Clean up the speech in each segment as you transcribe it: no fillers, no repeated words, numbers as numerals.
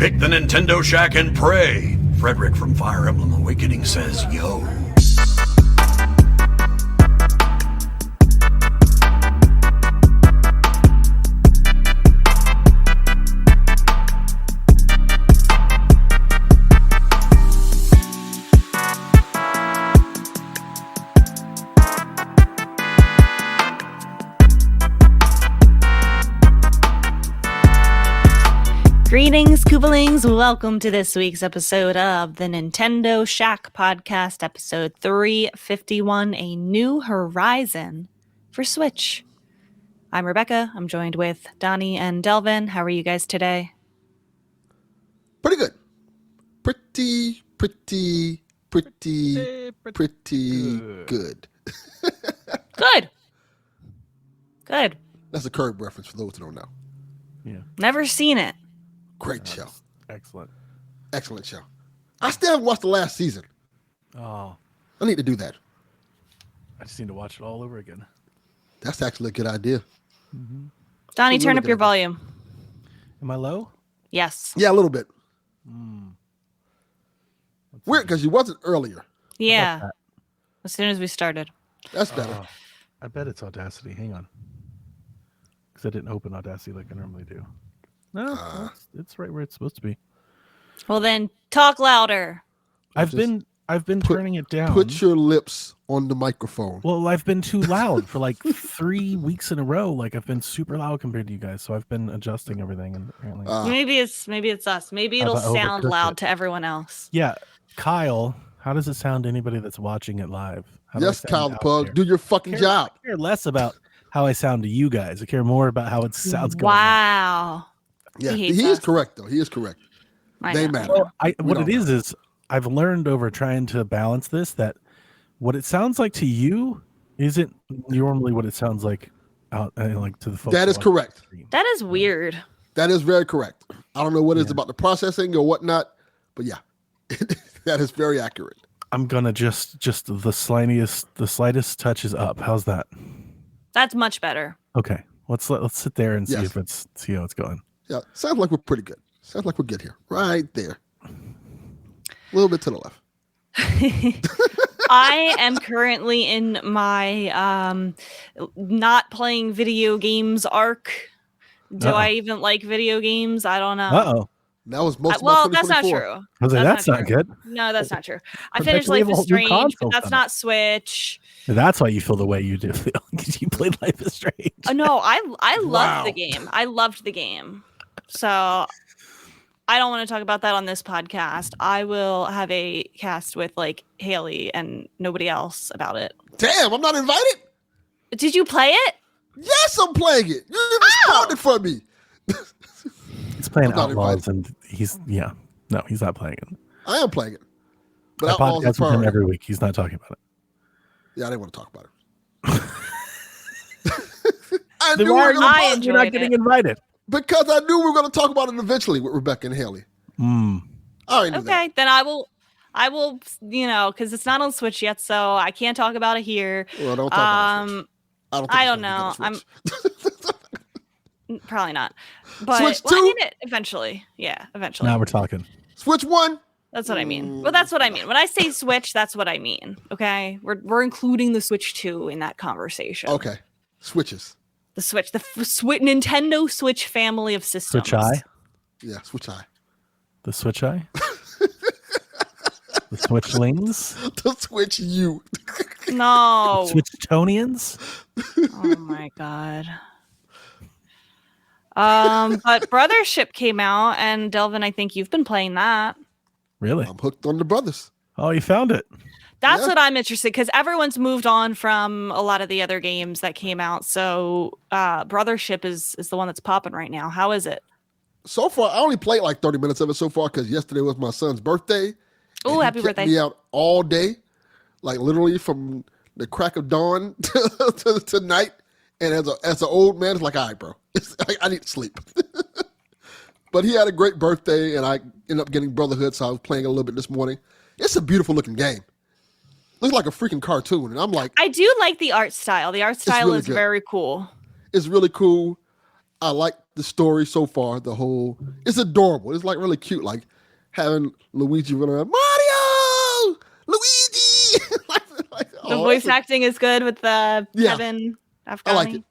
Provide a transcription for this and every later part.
Pick the Nintendo Shack and pray. Frederick from Fire Emblem Awakening says, yo. Greetings, Koopalings. Welcome to this week's episode of the Nintendo Shack Podcast, episode 351, A New Horizon for Switch. I'm Rebecca. I'm joined with Donnie and Delvin. How are you guys today? Pretty good. Pretty good. Good. That's a Curb reference for those who don't know. Yeah. Never seen it. Great show. Excellent. Excellent show. I still haven't watched the last season. Oh, I need to do that. I just need to watch it all over again. That's actually a good idea. Mm-hmm. Donnie, It's a turn really up your good idea. volume. Am I low? Yes. Yeah, a little bit. Let's Weird see. because you wasn't earlier. Yeah. that? As soon as we started. That's better. Oh, I bet it's Audacity. Hang on. Because I didn't open Audacity like I normally do. No, it's right where it's supposed to be. Well, then talk louder. I've Just been turning it down. Put your lips on the microphone. Well, I've been too loud for like 3 weeks in a row. Like I've been super loud compared to you guys, so I've been adjusting everything. And apparently, Maybe it's us. Maybe it'll I've sound overcooked loud it. to everyone else. yeah, Kyle, how does it sound to anybody that's watching it live? How do I Yes, sound Kyle the out Pug, there? do your fucking job. I care less about how I sound to you guys. I care more about how it sounds. Wow. Yeah, He hates he is us. Correct though. He is correct. I They know. matter. Well, what don't it is I've learned over trying to balance this that what it sounds like to you isn't normally what it sounds like out like to the folks. That is watching correct. the stream. That is weird. That is very correct. I don't know what it is Yeah. about the processing or whatnot, but yeah, that is very accurate. I'm gonna just the slightest touches up. How's that? That's much better. Okay, let's sit there and see Yes. if see how it's going. Yeah, sounds like we're pretty good. Sounds like we're good here. Right there. A little bit to the left. I am currently in my not playing video games arc. Do Uh-oh. I even like video games? I don't know. Uh-oh. That was most of Well, my that's not 2024. true. I was like, that's not true. good. No, that's not true. I But finished they have Life a is whole new Strange, but console that's coming. not Switch. That's why you feel the way you do feel because you played Life is Strange. Oh no, I loved Wow. the game. I loved the game. So I don't want to talk about that on this podcast. I will have a cast with like Haley and nobody else about it. Damn, I'm not invited? Did you play it? Yes, I'm playing it. You even spoiled it for me. He's playing I'm not Outlaws, and he's not playing it. I am playing it. But I Outlaws is podcast with him priority. every week. He's not talking about it. Yeah, I didn't want to talk about it. I Then knew why we are were you gonna, I you're not enjoyed getting it. invited? because I knew we were going to talk about it eventually with Rebecca and Haley. I already knew that. Okay, then I will, because it's not on Switch yet, so I can't talk about it here. Well, don't talk about it. I don't it's gonna know. be good on Switch. Probably not. But Switch well, I 2? need it eventually. Yeah, eventually. Now we're talking. Switch 1? That's what I mean. Well, that's what I mean. When I say Switch, that's what I mean. Okay, we're including the Switch 2 in that conversation. Okay. Switches. The Switch, the Nintendo Switch family of systems. Switch Eye? Yeah, Switch Eye. The Switch Eye? The Switchlings? The Switch U. No. Switchtonians? Oh my god. But Brothership came out, and Delvin, I think you've been playing that. Really? I'm hooked on the brothers. Oh, you found it. That's Yeah. what I'm interested, because everyone's moved on from a lot of the other games that came out. So Brothership is the one that's popping right now. How is it? So far, I only played like 30 minutes of it so far because yesterday was my son's birthday. Oh, and he happy kept birthday. me out all day, like literally from the crack of dawn to night. And as an old man, it's like, all right, bro, I need to sleep. But he had a great birthday, and I ended up getting Brotherhood, so I was playing a little bit this morning. It's a beautiful looking game. Looks like a freaking cartoon, and I'm like, I do like the art style. The art style really is good. very cool. it's really cool. I like the story so far. It's adorable. It's like really cute, like having Luigi run around, Mario, Luigi. The voice acting is good with the Kevin Afghani. I like it.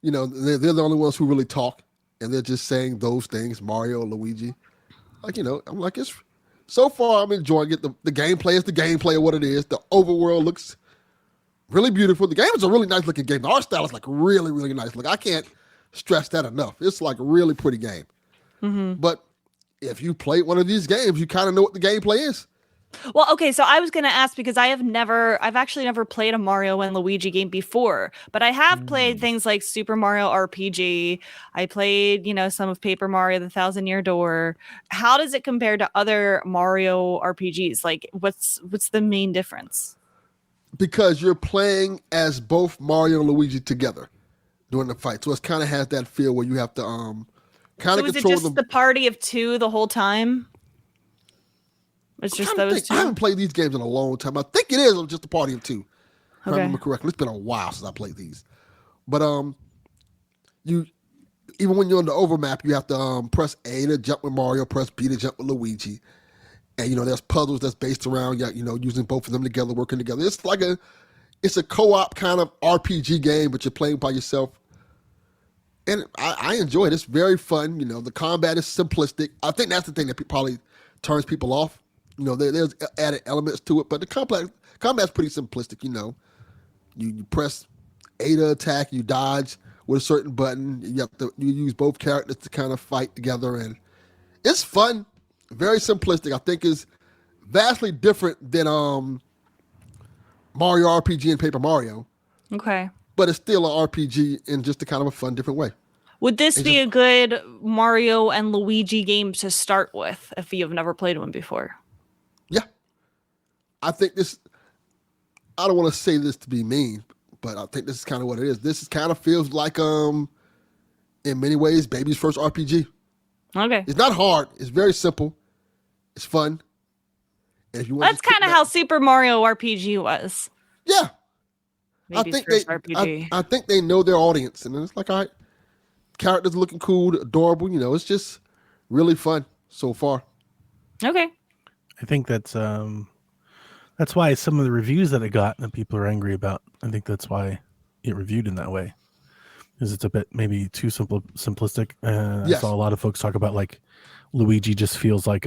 They're the only ones who really talk, and they're just saying those things, Mario, Luigi. I'm like, it's so far I'm enjoying it. The gameplay is the gameplay of what it is. The overworld looks really beautiful. The game is a really nice looking game. The art style is like really, really nice. Like I can't stress that enough. It's like a really pretty game. Mm-hmm. But if you played one of these games, you kind of know what the gameplay is. Well, okay, so I was going to ask because I've actually never played a Mario and Luigi game before, but I have played things like Super Mario RPG. I played, some of Paper Mario, The Thousand Year Door. How does it compare to other Mario RPGs? Like, what's the main difference? Because you're playing as both Mario and Luigi together during the fight, so it kind of has that feel where you have to kind of control. So is it just the party of two the whole time? It's just those two. I haven't played these games in a long time. I think it is just a party of two. If I remember correctly. It's been a while since I played these. But you even when you're on the overmap, you have to press A to jump with Mario, press B to jump with Luigi. And there's puzzles that's based around using both of them together, working together. It's a co-op kind of RPG game, but you're playing by yourself. And I enjoy it. It's very fun. The combat is simplistic. I think that's the thing that probably turns people off. There's added elements to it, but the combat's pretty simplistic. You press A to attack, you dodge with a certain button. You use both characters to kind of fight together, and it's fun. Very simplistic. I think is vastly different than Mario RPG and Paper Mario. Okay. But it's still an RPG in just a kind of a fun, different way. Would this be a good Mario and Luigi game to start with if you've never played one before? Yeah. I think this, I don't want to say this to be mean, but I think this is kind of what it is. This kind of feels like, in many ways, baby's first RPG. Okay. It's not hard. It's very simple. It's fun. And if you want That's kind of how Super Mario RPG was. Yeah. Baby's first RPG. I think they know their audience. And it's like, all right, characters looking cool, adorable. It's just really fun so far. Okay. I think that's why some of the reviews that it got that people are angry about. I think that's why it reviewed in that way, because it's a bit maybe too simplistic. Yes. I saw a lot of folks talk about like Luigi just feels like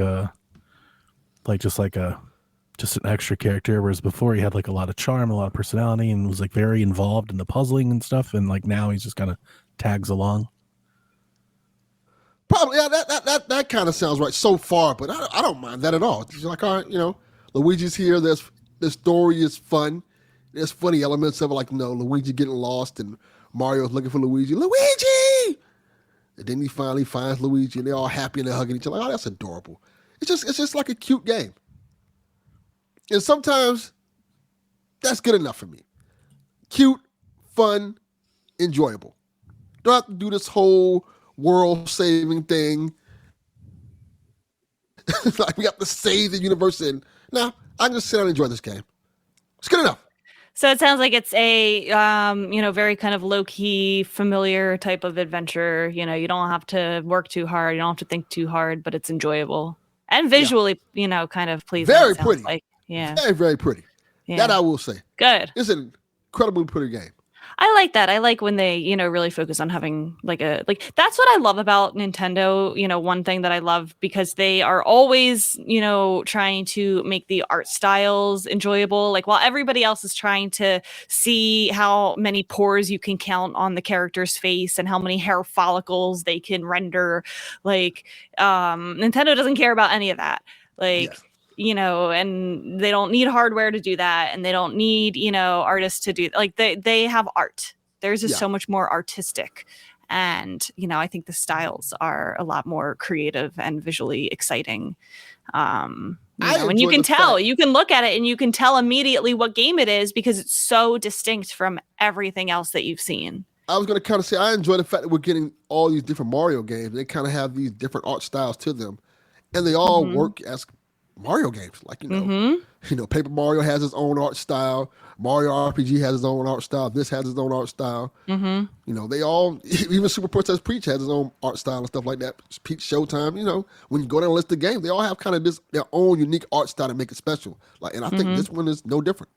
just an extra character, whereas before he had like a lot of charm, a lot of personality, and was like very involved in the puzzling and stuff. And like now he's just kind of tags along. Probably, yeah, that kind of sounds right so far, but I don't mind that at all. It's like, all right, Luigi's here. The story is fun. There's funny elements of it, like Luigi getting lost and Mario's looking for Luigi. Luigi! And then he finally finds Luigi, and they're all happy and they're hugging each other. Like, oh, that's adorable. It's just like a cute game. And sometimes that's good enough for me. Cute, fun, enjoyable. Don't have to do this whole world-saving thing. Like we have to save the universe, and I can just sit down and enjoy this game. It's good enough. So it sounds like it's a very kind of low-key, familiar type of adventure. You don't have to work too hard. You don't have to think too hard, but it's enjoyable and visually, kind of pleasing. Very pretty. Like. Yeah. Very, very pretty. Yeah. That I will say. Good. It's an incredibly pretty game. I like that. I like when they, really focus on having that's what I love about Nintendo. One thing that I love, because they are always, trying to make the art styles enjoyable. Like while everybody else is trying to see how many pores you can count on the character's face and how many hair follicles they can render, Nintendo doesn't care about any of that. Yes. And they don't need hardware to do that, and they don't need, artists to do they have art. Theirs is so much more artistic, and I think the styles are a lot more creative and visually exciting. And you can tell, you can look at it and you can tell immediately what game it is because it's so distinct from everything else that you've seen. I was going to kind of say I enjoy the fact that we're getting all these different Mario games. They kind of have these different art styles to them, and they all work as Mario games. Like, Paper Mario has its own art style. Mario RPG has its own art style. This has its own art style. They all, even Super Princess Peach has its own art style and stuff like that. Peach Showtime, when you go down and list the games, they all have kind of their own unique art style to make it special. And I think this one is no different.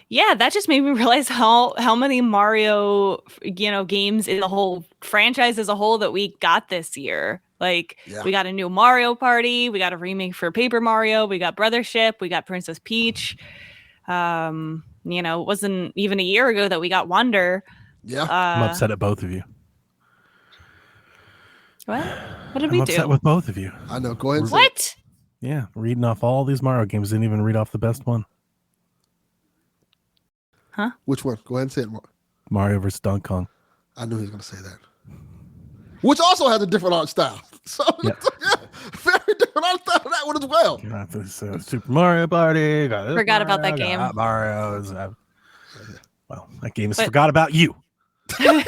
Yeah, that just made me realize how many Mario, games in the whole franchise as a whole that we got this year. We got a new Mario Party, we got a remake for Paper Mario, we got Brothership, we got Princess Peach. It wasn't even a year ago that we got Wonder. Yeah. I'm upset at both of you. What? What did we do? I'm upset with both of you. I know. Go ahead and say What? it. Yeah, reading off all these Mario games, didn't even read off the best one. Huh? Which one? Go ahead and say it more. Mario vs. Donkey Kong. I knew he was going to say that. Which also has a different art style. So, very different art style for that one as well. Got this Super Mario Party. Got this Forgot about Mario, that game. got Mario's. Well, that game is forgot about you. Game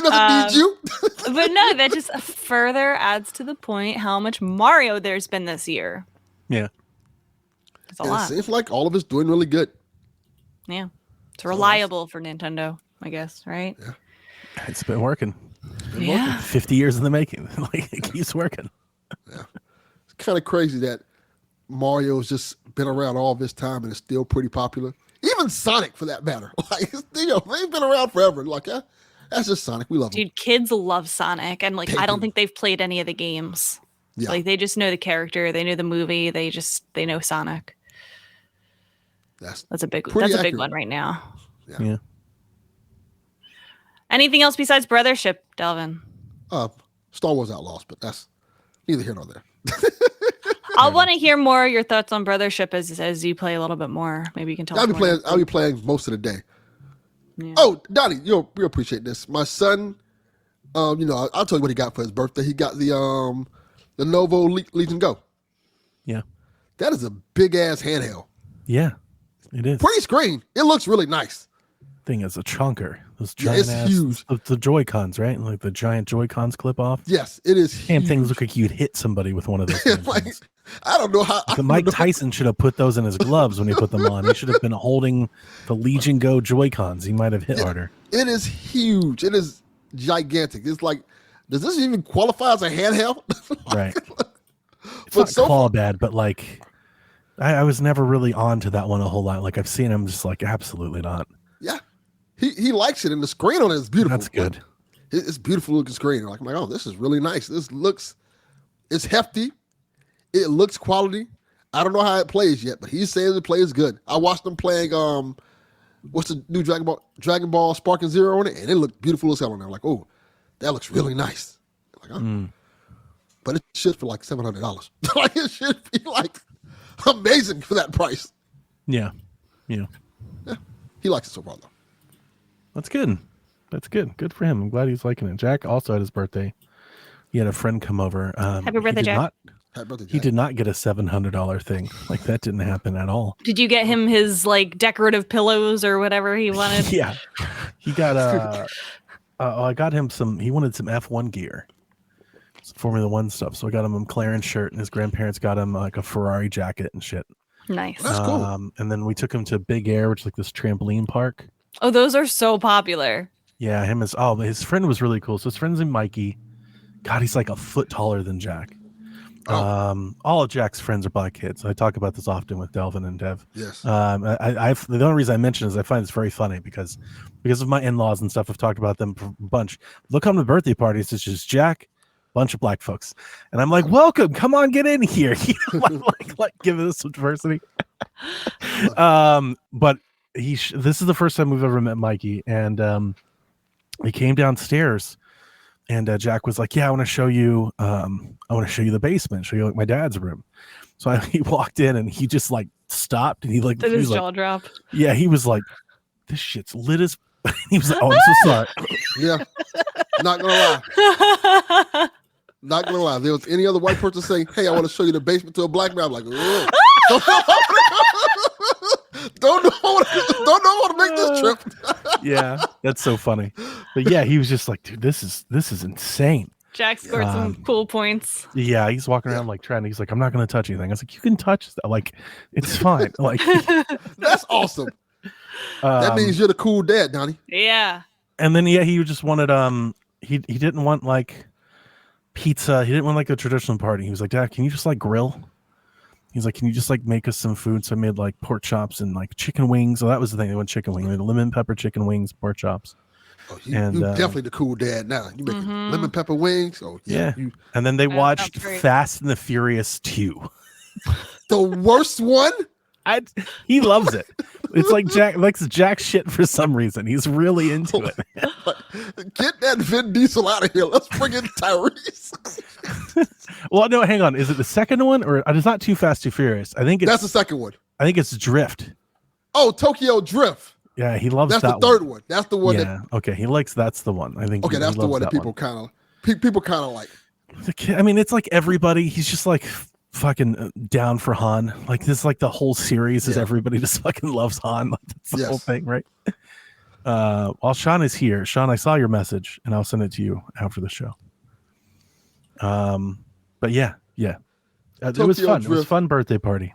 doesn't need you. But no, that just further adds to the point how much Mario there's been this year. Yeah. It's a lot. It seems like all of it's doing really good. Yeah. It's reliable for Nintendo, I guess, right? Yeah. It's been working. Yeah. 50 years in the making. It keeps working. Yeah. It's kind of crazy that Mario's just been around all this time and is still pretty popular. Even Sonic, for that matter. They've been around forever. That's just Sonic. We love them. Dude, kids love Sonic, and I don't think they've played any of the games. Yeah. They just know the character, they know the movie, they know Sonic. That's a big one right now. Yeah. Anything else besides Brothership, Delvin? Star Wars Outlaws, but that's neither here nor there. I want to hear more of your thoughts on Brothership as you play a little bit more. Maybe you can tell us. I'll be playing most of the day. Yeah. Oh, Donnie, you'll appreciate this. My son, I'll tell you what he got for his birthday. He got the Lenovo Legion Go. Yeah. That is a big ass handheld. Yeah, it is. Pretty screen. It looks really nice. Thing is a chunker. Those giant it's huge. The Joy-Cons, right? Like the giant Joy-Cons clip off. Yes, it is Damn, huge. things look like you'd hit somebody with one of those things. I don't know how. Mike Tyson should have put those in his gloves when he put them on. He should have been holding the Legion Go Joy-Cons. He might have hit harder. It is huge. It is gigantic. It's like, does this even qualify as a handheld? Right. It's not call bad, but I was never really on to that one a whole lot. I've seen him just absolutely not. Yeah. He likes it, and the screen on it is beautiful. That's good. It's beautiful looking screen. I'm like, oh, this is really nice. It's hefty. It looks quality. I don't know how it plays yet, but he says it plays good. I watched him playing what's the new Dragon Ball Sparking Zero on it, and it looked beautiful as hell on there. I'm like, oh, that looks really nice. But it should for $700. It should be amazing for that price. Yeah. Yeah. He likes it so far though. That's good. That's good. Good for him. I'm glad he's liking it. Jack also had his birthday. He had a friend come over. Happy birthday, Jack. Happy birthday, Jack. He did not get a $700 thing. That didn't happen at all. Did you get him his decorative pillows or whatever he wanted? Yeah. He got I got him he wanted some F1 gear. Formula One stuff. So I got him a McLaren shirt, and his grandparents got him a Ferrari jacket and shit. Nice. That's cool. And then we took him to Big Air, which is this trampoline park. Oh, those are so popular. Yeah, his friend was really cool. So his friend's named Mikey. God, he's a foot taller than Jack. Oh. All of Jack's friends are black kids. I talk about this often with Delvin and Dev. Yes. The only reason I mention is I find this very funny because of my in-laws and stuff. I've talked about them a bunch. They'll come to birthday parties. It's just Jack, bunch of black folks, and I'm like, welcome, come on, get in here. Give us some diversity. But this is the first time we've ever met Mikey, and he came downstairs, and Jack was like, yeah, I want to show you the basement, show you my dad's room. So he walked in, and he just stopped, and he did his jaw drop. Yeah, he was like, this shit's lit as he was like, oh, I'm so sorry. Yeah. Not gonna lie. Not gonna lie. If there was any other white person saying, hey, I want to show you the basement to a black man, I'm like, ugh. Don't know how to make this trip. Yeah, that's so funny. But yeah, he was just like, dude, this is insane. Jack scored some cool points. Yeah, he's walking around like trying. He's like, I'm not going to touch anything. I was like, you can touch that. Like, it's fine. Like, That's awesome. That means you're the cool dad, Donnie. Yeah. And then he just wanted he didn't want like pizza. He didn't want like a traditional party. He was like, Dad, can you just like grill? He's like, can you just like make us some food? So I made like pork chops and like chicken wings. So that was the thing. They went chicken wings. I made lemon pepper chicken wings, pork chops. Oh, you definitely the cool dad now. You make lemon pepper wings. Oh yeah. And then they watched Fast and the Furious 2. The worst one? He loves it. It's like Jack likes Jack shit for some reason. He's really into it. Get that Vin Diesel out of here. Let's bring in Tyrese. Well, no, hang on. Is it the second one or it's not Too Fast, Too Furious? I think that's the second one. I think it's Drift. Oh, Tokyo Drift. Yeah, he loves that. That's the third one. That's the one. Yeah. Okay, he likes. That's the one. I think. Okay, that's the one that people kind of like. I mean, it's like everybody. He's just like fucking down for Han. Like this, like the whole series is everybody just fucking loves Han. Like, that's the whole thing, right? While Sean is here, Sean, I saw your message, and I'll send it to you after the show. But yeah, it was fun. Drift. It was a fun birthday party.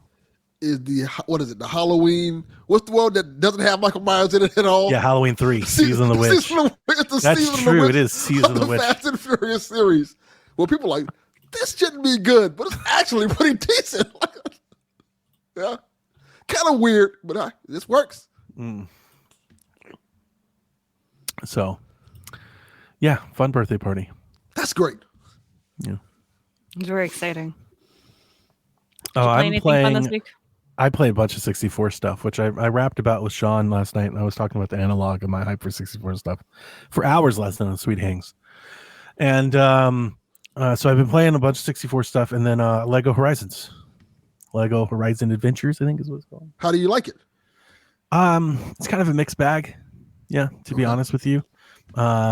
Is the Halloween? What's the one that doesn't have Michael Myers in it at all? Yeah, Halloween 3, Season of the Witch. That's true. It is Season of the Witch. Fast and Furious series. Well, people are like, this shouldn't be good, but it's actually pretty decent. Yeah, kind of weird, but this works. So, yeah, fun birthday party. That's great. Yeah, it's very exciting. Oh, I'm playing. Fun this week? I played a bunch of 64 stuff, which I rapped about with Sean last night. And I was talking about the analog and my hype for 64 stuff for hours last night on Sweet Hangs. And so I've been playing a bunch of 64 stuff and then Lego Horizons. Lego Horizon Adventures, I think is what it's called. How do you like it? It's kind of a mixed bag. Yeah, to be honest with you. I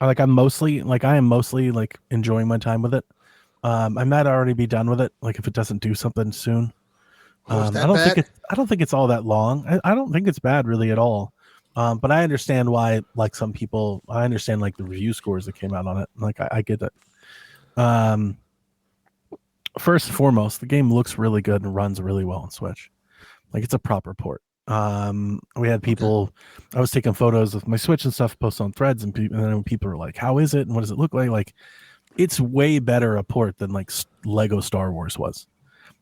am mostly like enjoying my time with it. I might already be done with it, like if it doesn't do something soon. I don't think it's all that long. I don't think it's bad really at all. But I understand why, like some people, I understand like the review scores that came out on it. Like I get it. First and foremost, the game looks really good and runs really well on Switch. Like it's a proper port. We had people, I was taking photos of my Switch and stuff, post on threads, and then people were like, how is it? And what does it look like? Like it's way better a port than like Lego Star Wars was.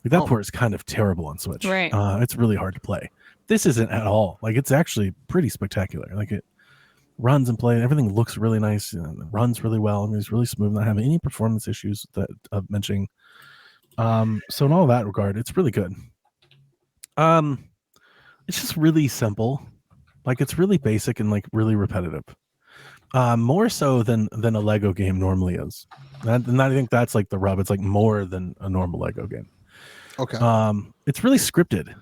Like that port is kind of terrible on Switch. Right. It's really hard to play. This isn't at all. Like it's actually pretty spectacular. Like it runs and plays. Everything looks really nice and runs really well. And it's really smooth. Not having any performance issues that I'm mentioning. So in all that regard, it's really good. It's just really simple. Like it's really basic and like really repetitive. More so than a Lego game normally is. And I think that's like the rub. It's like more than a normal Lego game. Okay. It's really scripted.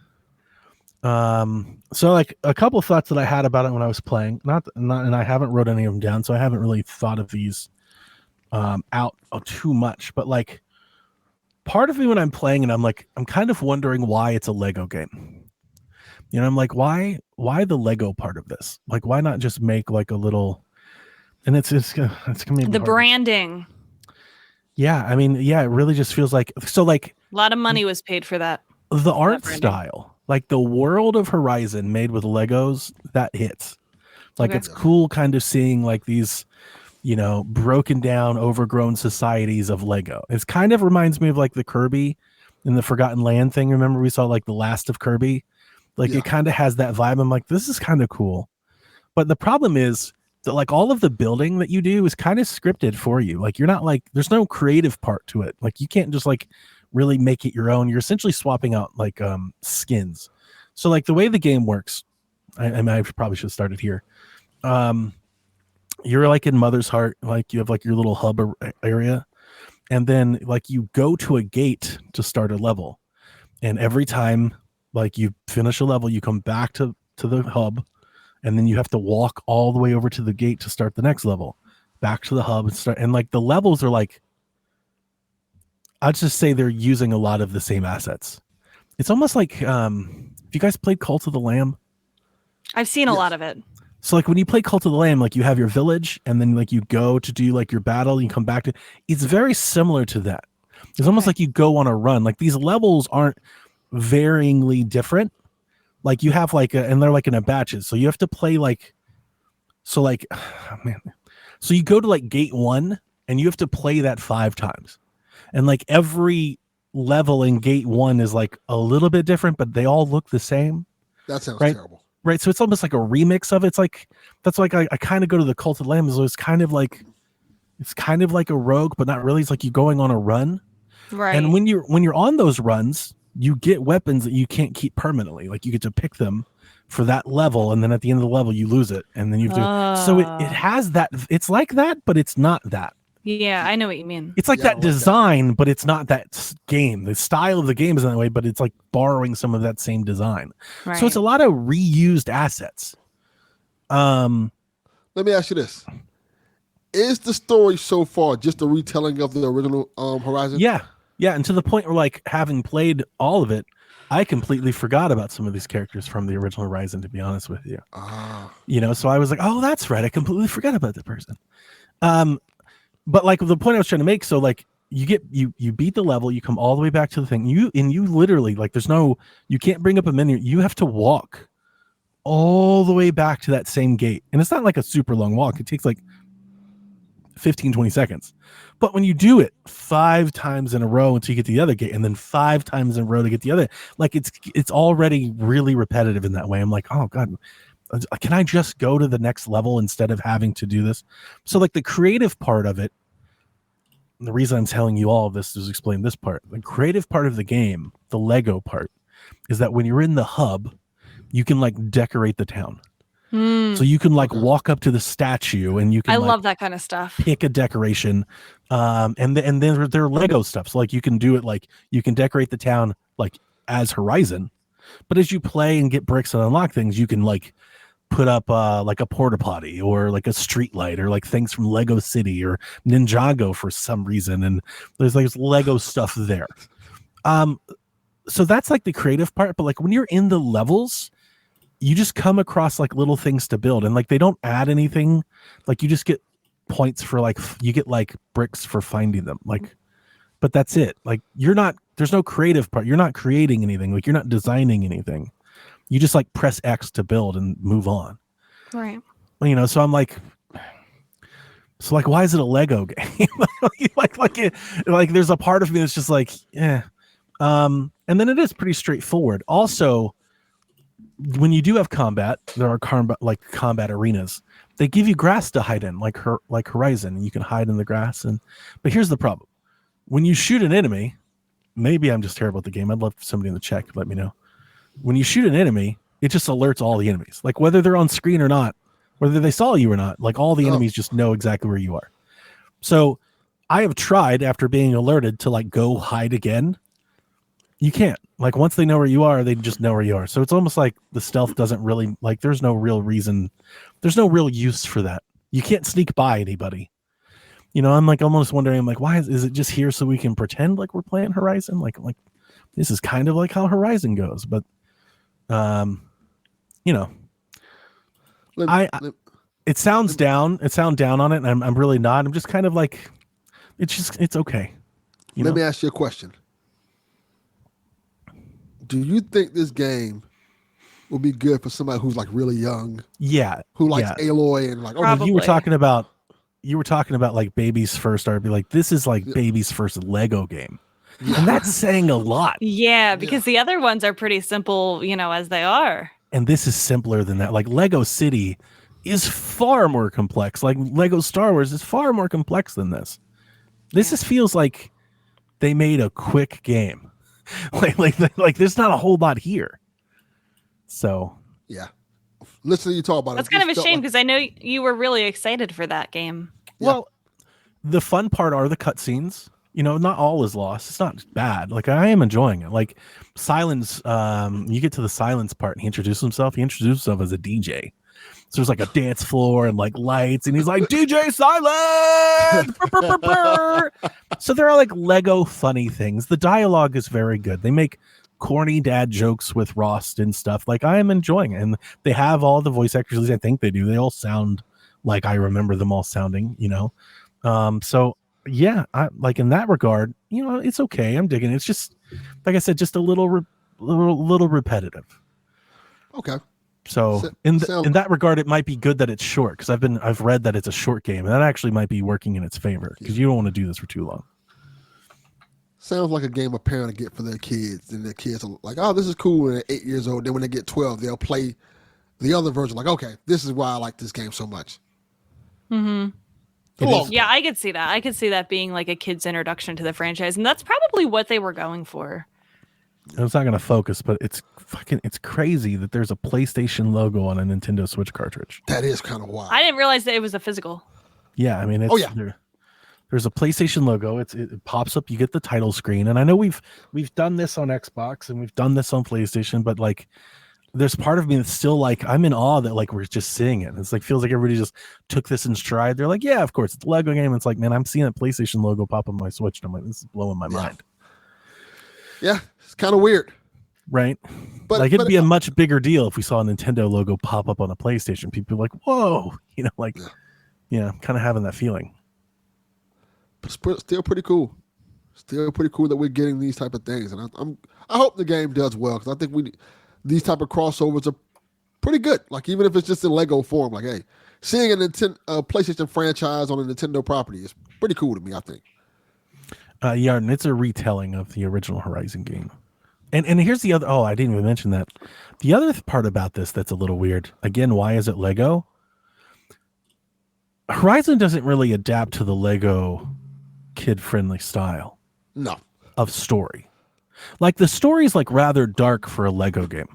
So like a couple of thoughts that I had about it when I was playing, not and I haven't wrote any of them down, so I haven't really thought of these out too much. But like part of me when I'm playing and I'm kind of wondering why it's a Lego game. You know, I'm like, why the Lego part of this? Like, why not just make like a little? And it's gonna be the hard. Branding. Yeah, I mean, yeah, it really just feels like so. Like a lot of money was paid for that. The art style, like the world of Horizon made with Legos, that hits. Like it's cool, kind of seeing like these, you know, broken down, overgrown societies of Lego. It's kind of reminds me of like the Kirby in the Forgotten Land thing. Remember we saw like the Last of Kirby. Like it kind of has that vibe. I'm like, this is kind of cool. But the problem is that like all of the building that you do is kind of scripted for you. Like you're not like, there's no creative part to it. Like you can't just like really make it your own. You're essentially swapping out like skins. So like the way the game works, I probably should have started here. You're like in Mother's Heart, like you have like your little hub area. And then like you go to a gate to start a level. And every time like you finish a level, you come back to the hub, and then you have to walk all the way over to the gate to start the next level, back to the hub and start. And like the levels are like, I'd just say they're using a lot of the same assets. It's almost like, have you guys played Cult of the Lamb? I've seen a lot of it. So like when you play Cult of the Lamb, like you have your village and then like you go to do like your battle and you come back to, it's very similar to that. It's almost like you go on a run. Like these levels aren't varyingly different. Like you have like and they're like in a batches. So you have to play like, so like, oh man. So you go to like gate 1 and you have to play that 5 times. And like every level in gate 1 is like a little bit different, but they all look the same. That sounds right? terrible. Right. So it's almost like a remix of it. It's like, that's like I kind of go to the Cult of the Lamb. So it's kind of like a rogue, but not really. It's like you going on a run. Right. And when you're on those runs, you get weapons that you can't keep permanently. Like you get to pick them for that level, and then at the end of the level you lose it, and then you have to. So it has that. It's like that, but it's not that. Yeah, I know what you mean. It's like that design, but it's not that game. The style of the game is that way, but it's like borrowing some of that same design. Right. So it's a lot of reused assets. Let me ask you this. Is the story so far just a retelling of the original Horizon? Yeah. Yeah. And to the point where, like, having played all of it, I completely forgot about some of these characters from the original Horizon, to be honest with you. You know, so I was like, oh, that's right. I completely forgot about that person. But like the point I was trying to make, so like you beat the level, you come all the way back to the thing. You literally, like, you can't bring up a menu. You have to walk all the way back to that same gate. And it's not like a super long walk. It takes like 15, 20 seconds. But when you do it 5 times in a row until you get to the other gate, and then 5 times in a row to get the other, like it's already really repetitive in that way. I'm like, oh God, can I just go to the next level instead of having to do this? So like the creative part of it, the reason I'm telling you all of this is explain this part. The creative part of the game, the Lego part, is that when you're in the hub, you can like decorate the town. So you can like walk up to the statue and you can. I like, love that kind of stuff. Pick a decoration, and then they're Lego stuff. So like you can do it, like you can decorate the town like as Horizon, but as you play and get bricks and unlock things, you can like put up like a porta potty or like a street light or like things from Lego City or Ninjago for some reason, and there's like Lego stuff there. So that's like the creative part, but like when you're in the levels, you just come across like little things to build, and like they don't add anything. Like you just get points for like you get like bricks for finding them, like, but that's it. Like there's no creative part. You're not creating anything. Like you're not designing anything. You just like press X to build and move on. Right. Well, you know, so I'm like, why is it a Lego game? like there's a part of me that's just like, yeah. And then it is pretty straightforward. Also, when you do have combat, there are combat arenas. They give you grass to hide in, like Horizon, and you can hide in the grass. But here's the problem: when you shoot an enemy, maybe I'm just terrible at the game. I'd love somebody in the chat could let me know. When you shoot an enemy, it just alerts all the enemies, like whether they're on screen or not, whether they saw you or not. Like all the enemies just know exactly where you are. So I have tried, after being alerted, to like go hide again. You can't. Like once they know where you are, they just know where you are. So it's almost like the stealth doesn't really, like there's no real reason. There's no real use for that. You can't sneak by anybody. You know, I'm like almost wondering, I'm like, why is it just here so we can pretend like we're playing Horizon? Like this is kind of like how Horizon goes, but you know, it sounds down. It sounds down on it, and I'm really not. I'm just kind of like, it's okay. Let me ask you a question. Do you think this game will be good for somebody who's like really young? Yeah. Who likes Aloy and like, Probably. oh, you were talking about like baby's first RP. Like this is like baby's first Lego game. Yeah. And that's saying a lot. Yeah, because the other ones are pretty simple, you know, as they are. And this is simpler than that. Like Lego City is far more complex. Like Lego Star Wars is far more complex than this. This just feels like they made a quick game. like there's not a whole lot here. So yeah, listen to you talk about That's it. kind of a shame because I know you were really excited for that game. Yeah. Well, the fun part are the cutscenes. You know, not all is lost. It's not bad. Like I am enjoying it. Like Silence, you get to the Silence part and he introduces himself. He introduced himself as a DJ. So there's like a dance floor and like lights, and he's like, DJ Silence! Burr, burr, burr, burr. So there are like Lego funny things. The dialogue is very good. They make corny dad jokes with Rost and stuff. Like I am enjoying it, and they have all the voice actors. At least I think they do. They all sound like I remember them all sounding. So yeah, I like in that regard. It's okay. I'm digging it. It's just like I said, just a little repetitive. Okay. So in that regard, it might be good that it's short because I've read that it's a short game, and that actually might be working in its favor because you don't want to do this for too long. Sounds like a game a parent will get for their kids, and their kids are like, "Oh, this is cool." And they're 8 years old. Then when they get 12, they'll play the other version. Like, okay, this is why I like this game so much. Mm-hmm. Yeah, I could see that. I could see that being like a kid's introduction to the franchise, and that's probably what they were going for. It's not going to focus, but it's crazy that there's a PlayStation logo on a Nintendo Switch cartridge. That is kind of wild. I didn't realize that it was a physical. Yeah, I mean, there's a PlayStation logo. It pops up. You get the title screen, and I know we've done this on Xbox and we've done this on PlayStation, but like, there's part of me that's still like I'm in awe that like we're just seeing it. It's like feels like everybody just took this in stride. They're like, yeah, of course, it's a Lego game. It's like, man, I'm seeing a PlayStation logo pop on my Switch, and I'm like, this is blowing my mind. Yeah, it's kind of weird. Right. But like it'd be a much bigger deal if we saw a Nintendo logo pop up on a PlayStation. People are like, whoa, kind of having that feeling. But still pretty cool. Still pretty cool that we're getting these type of things. And I hope the game does well because I think these type of crossovers are pretty good. Like even if it's just in Lego form, like, hey, seeing a PlayStation franchise on a Nintendo property is pretty cool to me, I think. Yeah, and it's a retelling of the original Horizon game. And here's the other. Oh, I didn't even mention that. The other part about this that's a little weird. Again, why is it Lego? Horizon doesn't really adapt to the Lego kid-friendly style. No. Of story. Like the story is like rather dark for a Lego game.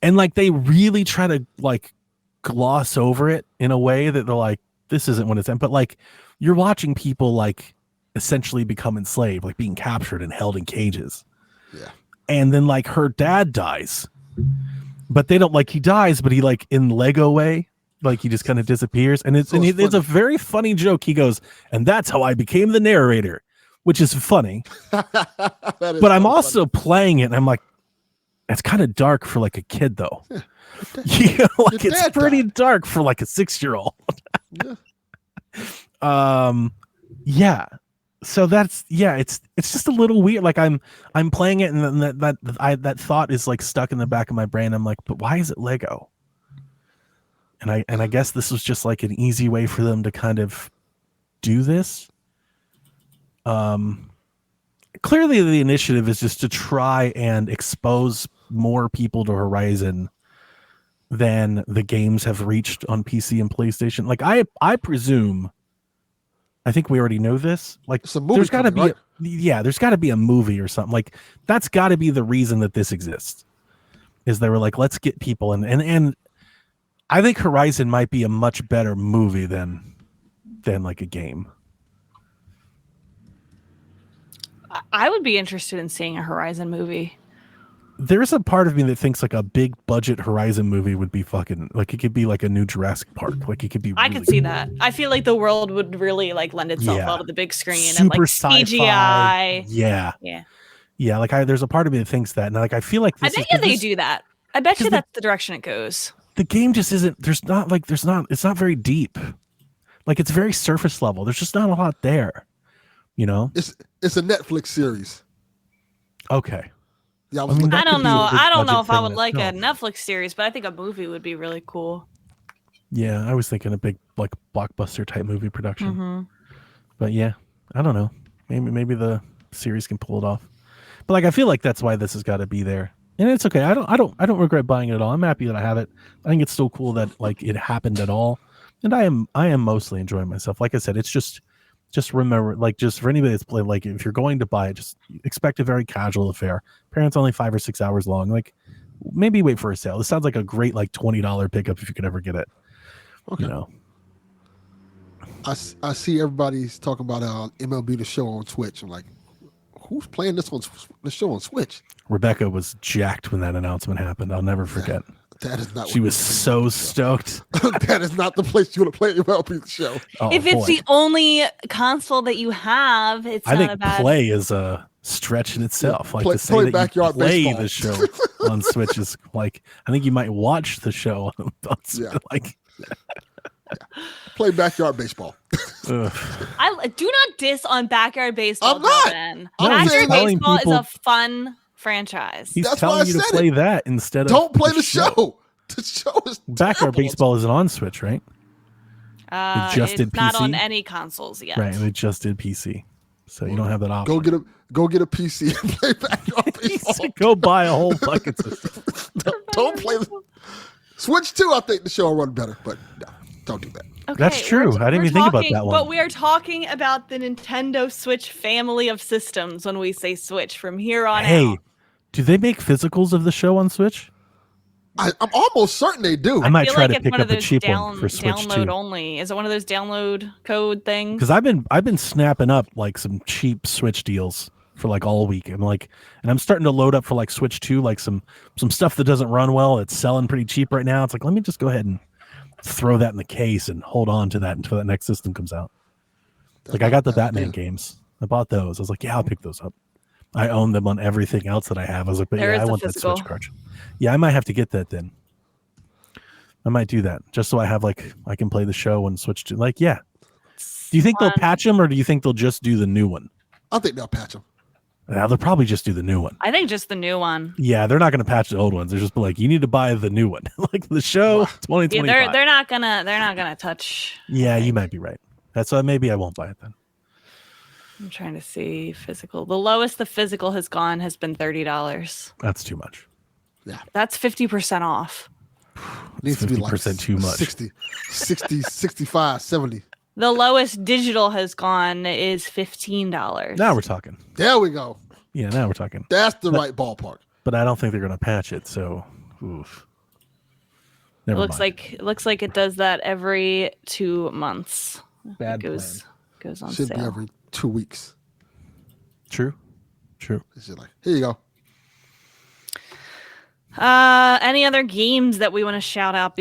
And like they really try to like gloss over it in a way that they're like, this isn't what it's in. But like you're watching people like essentially become enslaved, like being captured and held in cages. Yeah. And then like her dad dies, but they don't like he dies, but he like in Lego way, like he just kind of disappears. And it's a very funny joke. He goes, and that's how I became the narrator, which is funny. But I'm also playing it and I'm like, it's kind of dark for like a kid though. Yeah. Like it's pretty dark for like a 6-year-old. Yeah. So that's it's just a little weird. Like I'm playing it and then that thought is like stuck in the back of my brain. I'm like, but why is it Lego? And I guess this was just like an easy way for them to kind of do this. Clearly the initiative is just to try and expose more people to Horizon than the games have reached on PC and PlayStation. Like I presume, I think we already know this. Like there's got to be there's got to be a movie or something. Like that's got to be the reason that this exists. Is they were like, let's get people and I think Horizon might be a much better movie than like a game. I would be interested in seeing a Horizon movie. There's a part of me that thinks like a big budget Horizon movie would be fucking like it could be like a new Jurassic Park. Like it could be. Really I could see that. I feel like the world would really like lend itself well to the big screen. Super and like CGI. CGI. Yeah. Like there's a part of me that thinks that, and like I feel like I bet you they do that. I bet you that's the direction it goes. The game just isn't. It's not very deep. Like it's very surface level. There's just not a lot there. You know. It's a Netflix series. Okay. Yeah, I don't know. I don't know if I would like a Netflix series, but I think a movie would be really cool. Yeah, I was thinking a big like blockbuster type movie production. Mm-hmm. But yeah, I don't know. Maybe the series can pull it off. But like I feel like that's why this has got to be there. And it's okay. I don't regret buying it at all. I'm happy that I have it. I think it's still cool that like it happened at all. And I am mostly enjoying myself. Like I said, it's just remember, like, just for anybody that's played, like, if you're going to buy it, just expect a very casual affair. Apparently, only 5 or 6 hours long. Like, maybe wait for a sale. This sounds like a great, like, $20 pickup if you could ever get it. Okay. You know, I see everybody's talking about MLB The Show on Switch. I'm like, who's playing this on the show on Switch? Rebecca was jacked when that announcement happened. I'll never forget. That is not. She was so stoked. That is not the place you want to play MLB The Show. If it's the only console that you have, it's not a bad. Play is a stretch in itself. Like Play- to say play that backyard you play baseball. the show on Switch is like, I think you might watch the show on Yeah. like. Play backyard baseball. Ugh. I do not diss on backyard baseball. I'm not. Delvin. No, he's Backyard telling baseball people- is a fun franchise. He's That's why telling I you to said play it. that instead of Don't play the show. The show is Backyard terrible. baseball isn't on Switch, right? just It's did not on PC? any consoles yet. Right, they just did PC, so you don't have that option. Go get a PC and play backyard baseball. Go buy a whole fucking system. Don't play the Switch 2. I think the show will run better, but no, don't do that. Okay, That's true. I didn't we're even think about talking- that one. But we are talking about the Nintendo Switch family of systems when we say Switch from here on Hey, out. do they make physicals of the show on Switch? I'm almost certain they do. I might feel try like to it's pick one up of a those cheap one for Switch download too. only. Is it one of those download code things? Because I've been snapping up like some cheap Switch deals for like all week. And I'm starting to load up for like Switch 2, like some stuff that doesn't run well. It's selling pretty cheap right now. It's like, let me just go ahead and throw that in the case and hold on to that until that next system comes out. Like I got the Batman games. I bought those. I was like, yeah, I'll pick those up. I own them on everything else that I have. I was like, but There yeah, is I a want physical. that Switch cartridge. Yeah, I might have to get that then. I might do that just so I have I can play the show and Switch to yeah. Do you think they'll patch them or do you think they'll just do the new one? I think they'll patch them. Yeah, they'll probably just do the new one. I think just the new one. Yeah, they're not going to patch the old ones. They're just be like, you need to buy the new one, like the show Yeah, 2025. they're not gonna touch. Yeah, you might be right. That's why maybe I won't buy it then. I'm trying to see physical. The lowest the physical has gone has been $30. That's too much. That's 50% off. It needs to be like 50% too much. 60, 65, 70. The lowest digital has gone is $15. Now we're talking. There we go. Yeah, now we're talking. That's the right ballpark. But I don't think they're going to patch it. So, oof. Never Looks mind. like it does that every 2 months. Bad goes on Should be sale. every 2 weeks. True. It's just like, here you go. Any other games that we want to shout out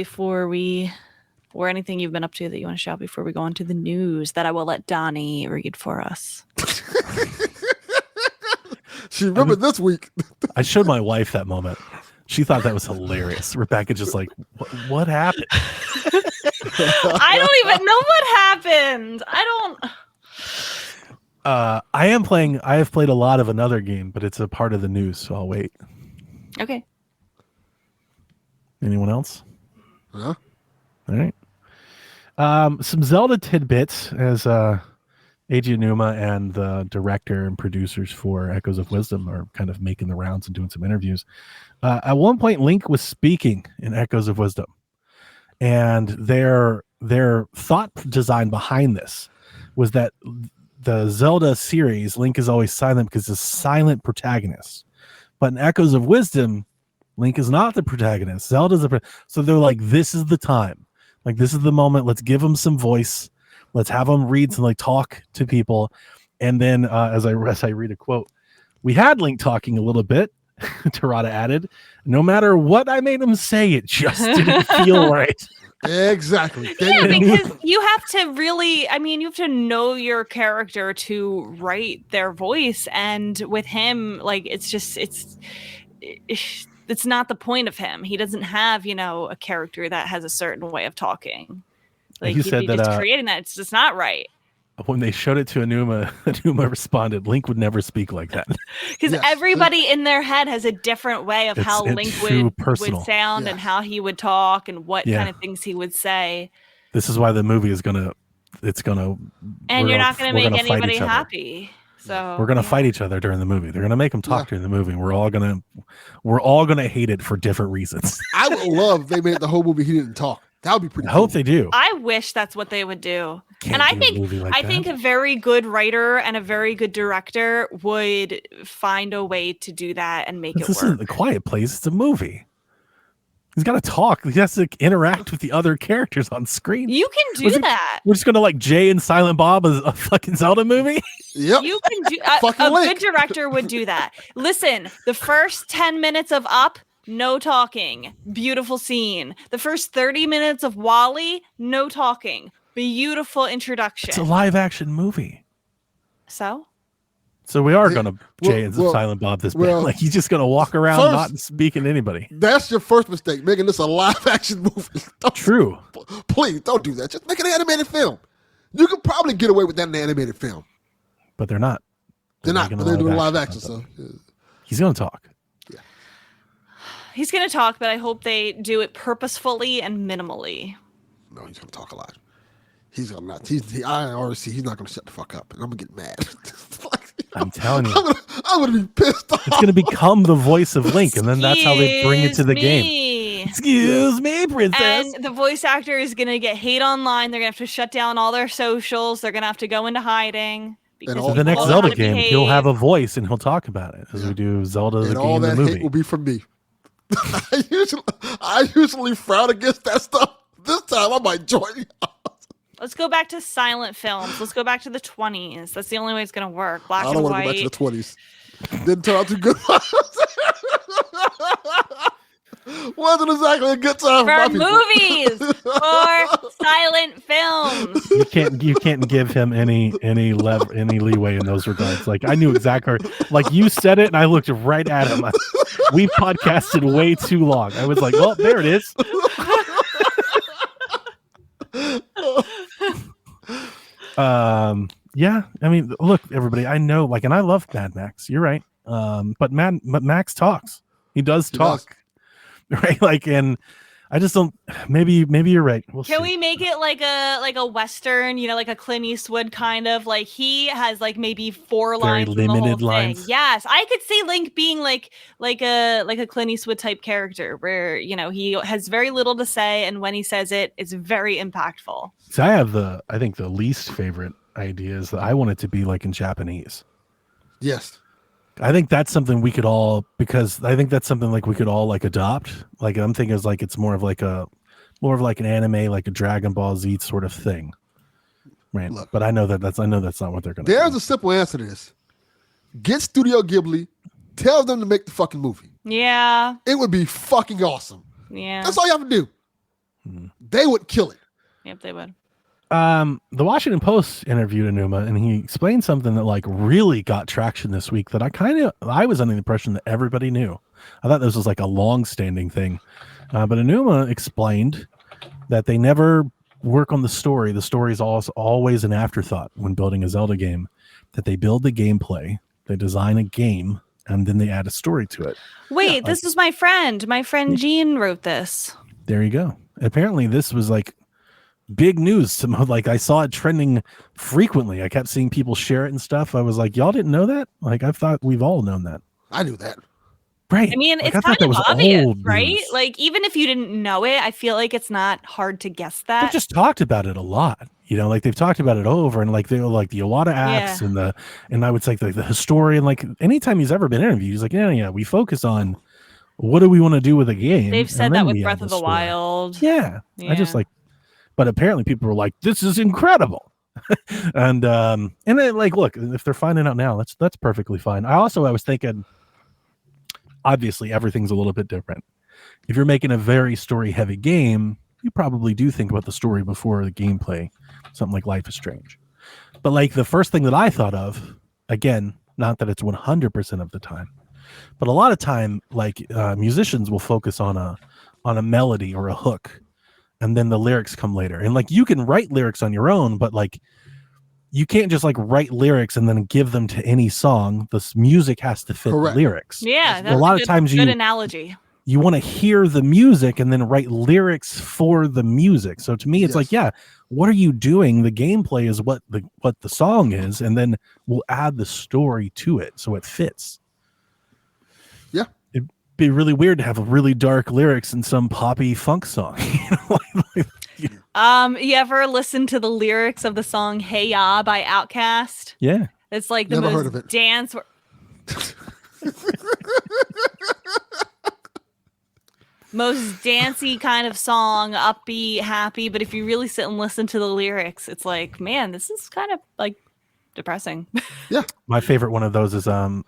or anything you've been up to that you want to shout before we go on to the news that I will let Donnie read for us? She remembered this week. I showed my wife that moment. She thought that was hilarious. Rebecca just like, what happened? I don't even know what happened. I have played a lot of another game, but it's a part of the news, so I'll wait. Okay. Anyone else? Huh? All right. Some Zelda tidbits as Eiji Aonuma and the director and producers for Echoes of Wisdom are kind of making the rounds and doing some interviews. At one point, Link was speaking in Echoes of Wisdom, and their thought design behind this was that the Zelda series, Link is always silent because he's a silent protagonist. But in Echoes of Wisdom, Link is not the protagonist. Zelda's so they're like, this is the time. Like, this is the moment. Let's give him some voice. Let's have him read and talk to people. And then as I read a quote, we had Link talking a little bit. Terada added, no matter what I made him say, it just didn't feel right. Exactly. Yeah, because you have to really, you have to know your character to write their voice. And with him, it's not the point of him. He doesn't have, a character that has a certain way of talking. Like, you said that just creating that, it's just not right. When they showed it to Aonuma, Aonuma responded, Link would never speak like that. Because everybody in their head has a different way of how It's Link too would personal. sound and how he would talk and what Yeah. kind of things he would say. This is why the movie is And you're not going to make anybody happy. So We're gonna fight each other during the movie. They're gonna make him talk during the movie. We're all gonna hate it for different reasons. I would love if they made the whole movie he didn't talk. That would be pretty I cool. hope they do. I wish that's what they would do. Can't and I do a think movie like that. think a very good writer and a very good director would find a way to do that and make This it isn't work. The Quiet Place. It's a movie. He's got to talk. He has to interact with the other characters on screen. You can do that. We're just gonna Jay and Silent Bob as a fucking Zelda movie. Yep. You can do Fucking a Link. good director would do that. Listen, the first 10 minutes of Up, no talking. Beautiful scene. The first 30 minutes of Wall-E, no talking. Beautiful introduction. It's a live action movie. So? So we are going to Jay and well, Silent Bob this well, bad. Like he's just going to walk around not speaking to anybody. That's your first mistake, making this a live action movie. True. Please don't do that. Just make an animated film. You could probably get away with that in an animated film. But they're not. They're not. But they're doing live action. So he's going to talk. Yeah. He's going to talk, but I hope they do it purposefully and minimally. No, he's going to talk a lot. He's going to not. I already see he's not going to shut the fuck up, and I'm going to get mad. I'm telling you. I'm going to be pissed off. It's going to become the voice of Link, and then that's how they bring it to the game. Excuse me, princess. And the voice actor is going to get hate online. They're going to have to shut down all their socials. They're going to have to go into hiding. So the next Zelda game, he'll have a voice, and he'll talk about it as we do Zelda the game, all that the movie. Hate will be from me. I usually frown against that stuff. This time I might join you. Let's go back to silent films. Let's go back to the 20s. That's the only way it's going to work. Black and white. I don't want to go back to the 20s. Didn't turn out too good. Wasn't exactly a good time for movies, for silent films. You can't give him any leeway in those regards. Like I knew exactly. Like you said it, and I looked right at him. We podcasted way too long. I was like, well, there it is. Yeah, I mean, look, everybody, I know, like, and I love Mad Max. You're right. But Max talks. He does talk, right? Like, and I just don't. Maybe you're right. Can we make it like a Western? You know, like a Clint Eastwood kind of. Like he has like maybe 4 lines. Very limited lines. Thing. Yes, I could see Link being like a Clint Eastwood type character, where he has very little to say, and when he says it, it's very impactful. So I think the least favorite idea is that I want it to be like in Japanese. Yes. I think that's something we could all, because I think that's something like we could all like adopt. Like I'm thinking it's like it's more of like an anime, like a Dragon Ball Z sort of thing, right? Look, but I know that's not what they're gonna. There's a simple answer to this: get Studio Ghibli, tell them to make the fucking movie. Yeah, it would be fucking awesome. Yeah, that's all you have to do. They would kill it. Yep, they would. The Washington Post interviewed Enuma, and he explained something that like really got traction this week that I was under the impression that everybody knew. I thought this was like a long-standing thing, but Enuma explained that they never work on the story. The story is always an afterthought when building a Zelda game. That they build the gameplay, they design a game, and then they add a story to it. Wait, this was my friend. My friend Jean wrote this. There you go. Apparently, this was like big news. Like I saw it trending frequently. I kept seeing people share it and stuff. I was like, y'all didn't know that? Like I thought we've all known that. I knew that. Right. I mean, it's kind of obvious, right? Like even if you didn't know it, I feel like it's not hard to guess that. They've just talked about it a lot. Like they've talked about it over, and like they were like the Iwata acts and I would say like the historian, like anytime he's ever been interviewed, he's like, yeah, we focus on what do we want to do with the game. They've said that with Breath of the Wild. Yeah. I just like, but apparently people were like, this is incredible. and then like, look, if they're finding out now, that's perfectly fine. I was thinking, obviously everything's a little bit different. If you're making a very story heavy game, you probably do think about the story before the gameplay, something like Life is Strange. But like the first thing that I thought of, again, not that it's 100% of the time, but a lot of time, like musicians will focus on a melody or a hook, and then the lyrics come later. And like you can write lyrics on your own, but like you can't just like write lyrics and then give them to any song. The music has to fit the lyrics. Yeah, that's a lot of times good analogy. You want to hear the music and then write lyrics for the music. So to me, it's like, yeah, what are you doing? The gameplay is what the song is, and then we'll add the story to it so it fits. Yeah. It'd be really weird to have really dark lyrics in some poppy funk song. You ever listen to the lyrics of the song Hey Ya by Outkast? Yeah. It's like the most dance. Most dancey kind of song, upbeat, happy. But if you really sit and listen to the lyrics, it's like, man, this is kind of like depressing. Yeah. My favorite one of those is I'm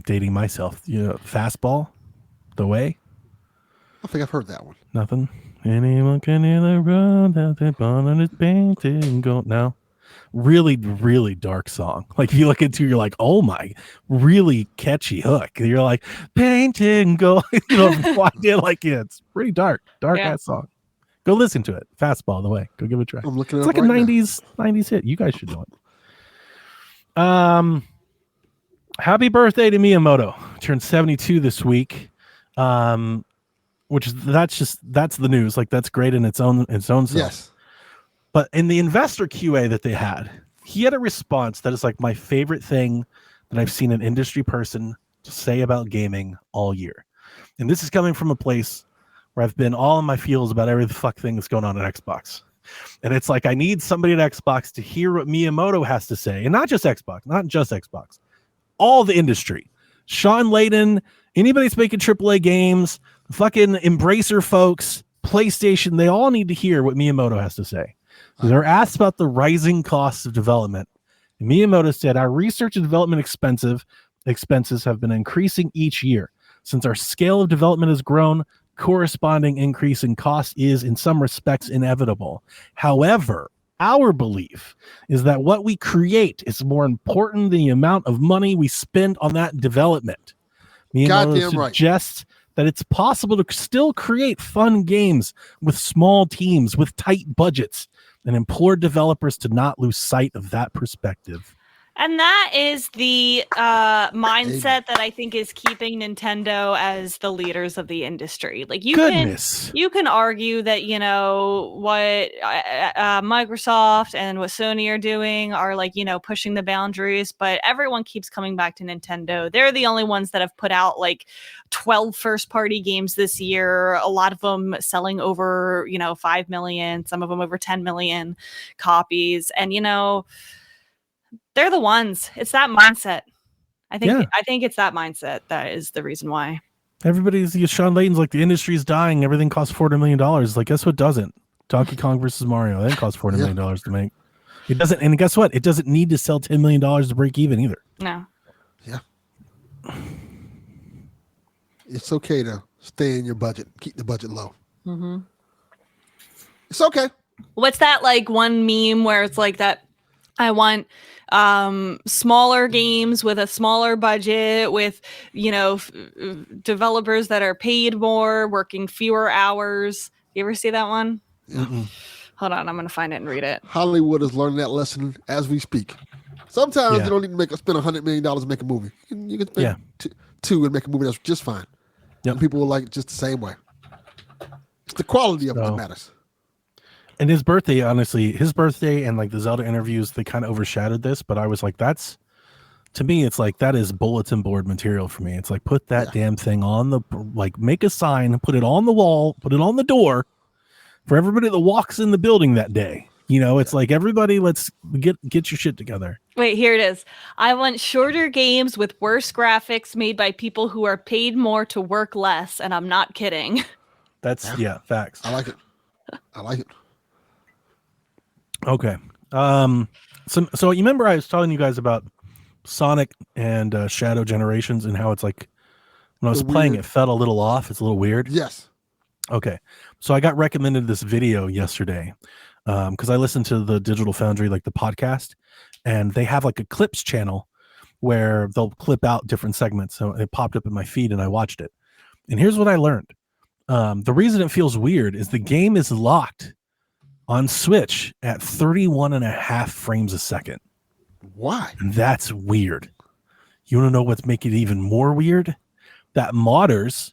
dating myself. Fastball, The Way. I think I've heard that one. Nothing. Anyone can hear the road that they born on his painting gold. No. really, really dark song. Like if you look into, you're like, oh my, really catchy hook. You're like, painting gold. You know, no idea. Like, yeah, it's pretty dark ass song. Go listen to it. Fastball, the way. Go give it a try. I'm looking. It's like a 90s hit. You guys should know it. Happy birthday to Miyamoto. Turned 72 this week. That's the news. Like that's great in its own self. Yes. But in the investor QA that they had, he had a response that is like my favorite thing that I've seen an industry person say about gaming all year. And this is coming from a place where I've been all in my feels about every fuck thing that's going on at Xbox. And it's like I need somebody at Xbox to hear what Miyamoto has to say. And not just Xbox. All the industry. Sean Layden, anybody that's making AAA games, fucking Embracer folks, PlayStation, they all need to hear what Miyamoto has to say. They're asked about the rising costs of development. And Miyamoto said, our research and development expenses have been increasing each year. Since our scale of development has grown, corresponding increase in cost is in some respects inevitable. However, our belief is that what we create is more important than the amount of money we spend on that development. Miyamoto suggests that it's possible to still create fun games with small teams, with tight budgets, and implored developers to not lose sight of that perspective. And that is the mindset that I think is keeping Nintendo as the leaders of the industry. Like you can argue that, you know, what Microsoft and what Sony are doing are like, you know, pushing the boundaries, but everyone keeps coming back to Nintendo. They're the only ones that have put out like 12 first-party games this year. A lot of them selling over, you know, 5 million, some of them over 10 million copies. And, you know, they're the ones. It's that mindset. I think it's that mindset that is the reason why. Everybody's Sean Layton's like the industry's dying. Everything costs $40 million. Like, guess what doesn't? Donkey Kong versus Mario. That didn't cost $40 million to make. It doesn't. And guess what? It doesn't need to sell $10 million to break even either. No. Yeah. It's okay to stay in your budget. Keep the budget low. Mm-hmm. It's okay. What's that like one meme where it's like that? I want smaller games with a smaller budget with, you know, developers that are paid more, working fewer hours. You ever see that one? Yeah. Hold on, I'm going to find it and read it. Hollywood is learning that lesson as we speak. Sometimes you don't need to spend $100 million to make a movie. You can spend two and make a movie that's just fine. Yep. And people will like it just the same way. It's the quality of it that matters. And his birthday and like the Zelda interviews, they kind of overshadowed this, but I was like, to me, it's like, that is bulletin board material for me. It's like, put that damn thing on make a sign, put it on the wall, put it on the door for everybody that walks in the building that day. You know, it's like, everybody, let's get your shit together. Wait, here it is. I want shorter games with worse graphics made by people who are paid more to work less. And I'm not kidding. That's facts. I like it. Okay. So you remember I was telling you guys about Sonic and Shadow Generations and how it's like when I was playing it felt a little off. It's a little weird. Yes. Okay. So I got recommended this video yesterday because I listened to the Digital Foundry, like the podcast, and they have like a clips channel where they'll clip out different segments. So it popped up in my feed and I watched it. And here's what I learned. The reason it feels weird is the game is locked on Switch at 31.5 frames a second. Why? And that's weird. You want to know what's making it even more weird? That modders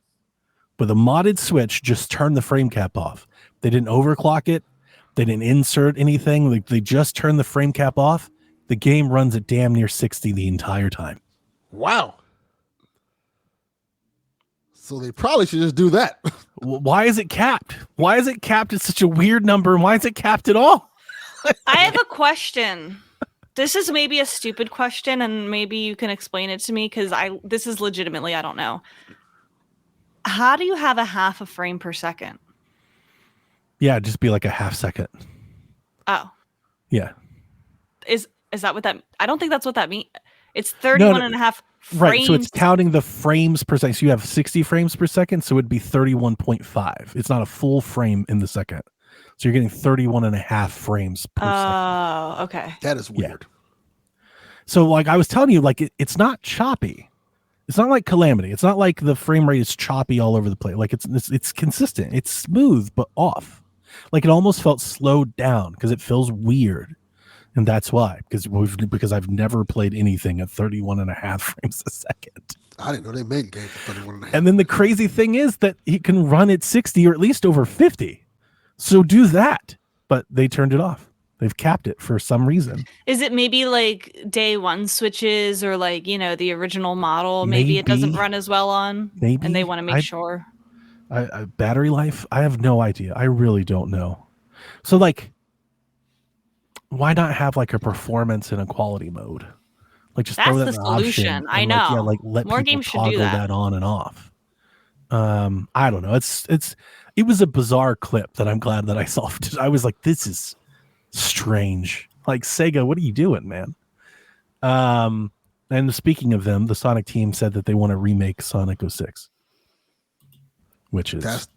with a modded Switch just turned the frame cap off. They didn't overclock it. They didn't insert anything. They just turned the frame cap off. The game runs at damn near 60 the entire time. Wow. So they probably should just do that. Why is it capped? Why is it capped at such a weird number? And why is it capped at all? I have a question. This is maybe a stupid question, and maybe you can explain it to me because this is legitimately, I don't know. How do you have a half a frame per second? Yeah, just be like a half second. Oh. Yeah. Is that what that? I don't think that's what that means. It's 31.5 frames. Right, so it's counting the frames per second. So you have 60 frames per second, so it'd be 31.5. It's not a full frame in the second. So you're getting 31 and a half frames per second. Oh, okay. That is weird. So like I was telling you, like it's not choppy. It's not like Calamity. It's not like the frame rate is choppy all over the place. Like it's consistent. It's smooth but off. Like it almost felt slowed down because it feels weird. And that's why, because I've never played anything at 31 and a half frames a second. I didn't know they made games at 31 and a half. And then the crazy thing is that it can run at 60 or at least over 50. So do that. But they turned it off. They've capped it for some reason. Is it maybe like day one switches or like, the original model? Maybe it doesn't run as well on. Maybe. And they want to make sure. Battery life? I have no idea. I really don't know. So like, why not have like a performance and a quality mode? Like just throw that That's in the an solution. option I and, know. like let More people games should toggle do that. on and off. I don't know. It was a bizarre clip that I'm glad that I saw. I was like, this is strange. Like Sega, what are you doing, man? And speaking of them, the Sonic team said that they want to remake Sonic 06, which is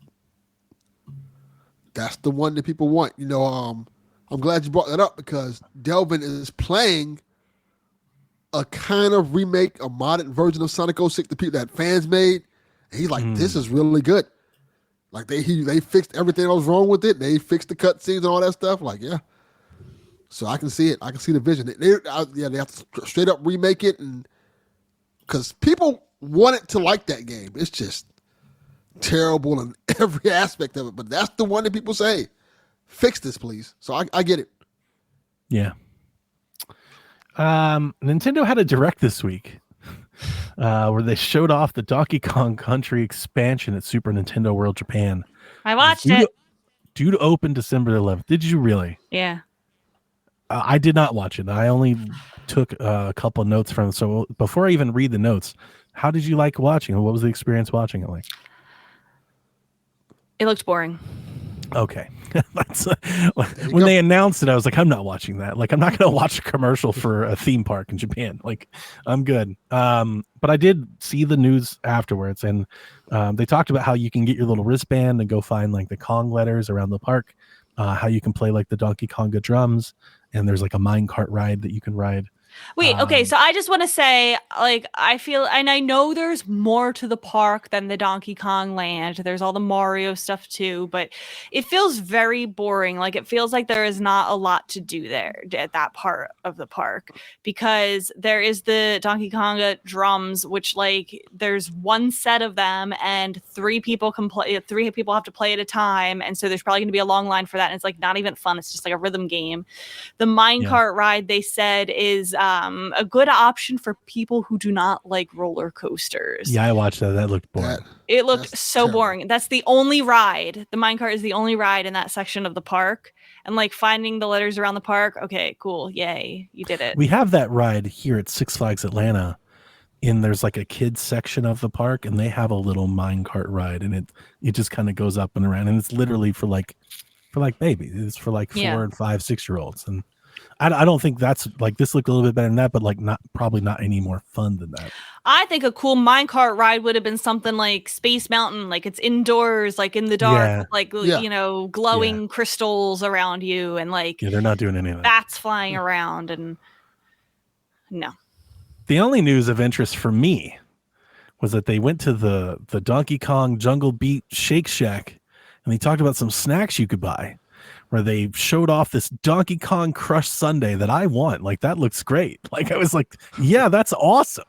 that's the one that people want. I'm glad you brought that up because Delvin is playing a kind of remake, a modern version of Sonic 06 that fans made. And he's like, this is really good. Like they fixed everything that was wrong with it. They fixed the cutscenes and all that stuff. Like, yeah. So I can see it. I can see the vision. They have to straight up remake it, and because people wanted to like that game. It's just terrible in every aspect of it. But that's the one that people say, fix this, please. So I get it. Yeah. Nintendo had a direct this week where they showed off the Donkey Kong Country expansion at Super Nintendo World Japan. I watched it. Due to open December 11th. Did you really? Yeah. I did not watch it. I only took a couple of notes from it. So before I even read the notes, how did you like watching it? What was the experience watching it like? It looked boring. Okay. When they announced it, I was like, I'm not watching that. Like, I'm not going to watch a commercial for a theme park in Japan. Like, I'm good. But I did see the news afterwards, and they talked about how you can get your little wristband and go find like the Kong letters around the park, how you can play like the Donkey Konga drums, and there's like a minecart ride that you can ride. Wait, okay, so I just want to say, like, I feel, and I know there's more to the park than the Donkey Kong Land. There's all the Mario stuff too, but it feels very boring. Like, it feels like there is not a lot to do there at that part of the park, because there is the Donkey Konga drums, which, like, there's one set of them, and three people have to play at a time, and so there's probably going to be a long line for that, and it's, like, not even fun. It's just, like, a rhythm game. The minecart ride, they said, is a good option for people who do not like roller coasters. Yeah, I watched that. That looked boring. It looked so boring. That's the only ride. The minecart is the only ride in that section of the park. And like finding the letters around the park. Okay, cool. Yay. You did it. We have that ride here at Six Flags Atlanta. And there's like a kids section of the park, and they have a little minecart ride, and it just kind of goes up and around, and it's literally for babies. It's for like 4 and 5, 6-year-olds. And I don't think that's like, this looked a little bit better than that, but like probably not any more fun than that. I think a cool minecart ride would have been something like Space Mountain, like it's indoors, like in the dark, glowing crystals around you, and like they're not doing any of that. Bats flying around, and no. The only news of interest for me was that they went to the Donkey Kong Jungle Beat Shake Shack, and they talked about some snacks you could buy, where they showed off this Donkey Kong Crush Sundae that I want. Like, that looks great. Like, I was like, yeah, that's awesome.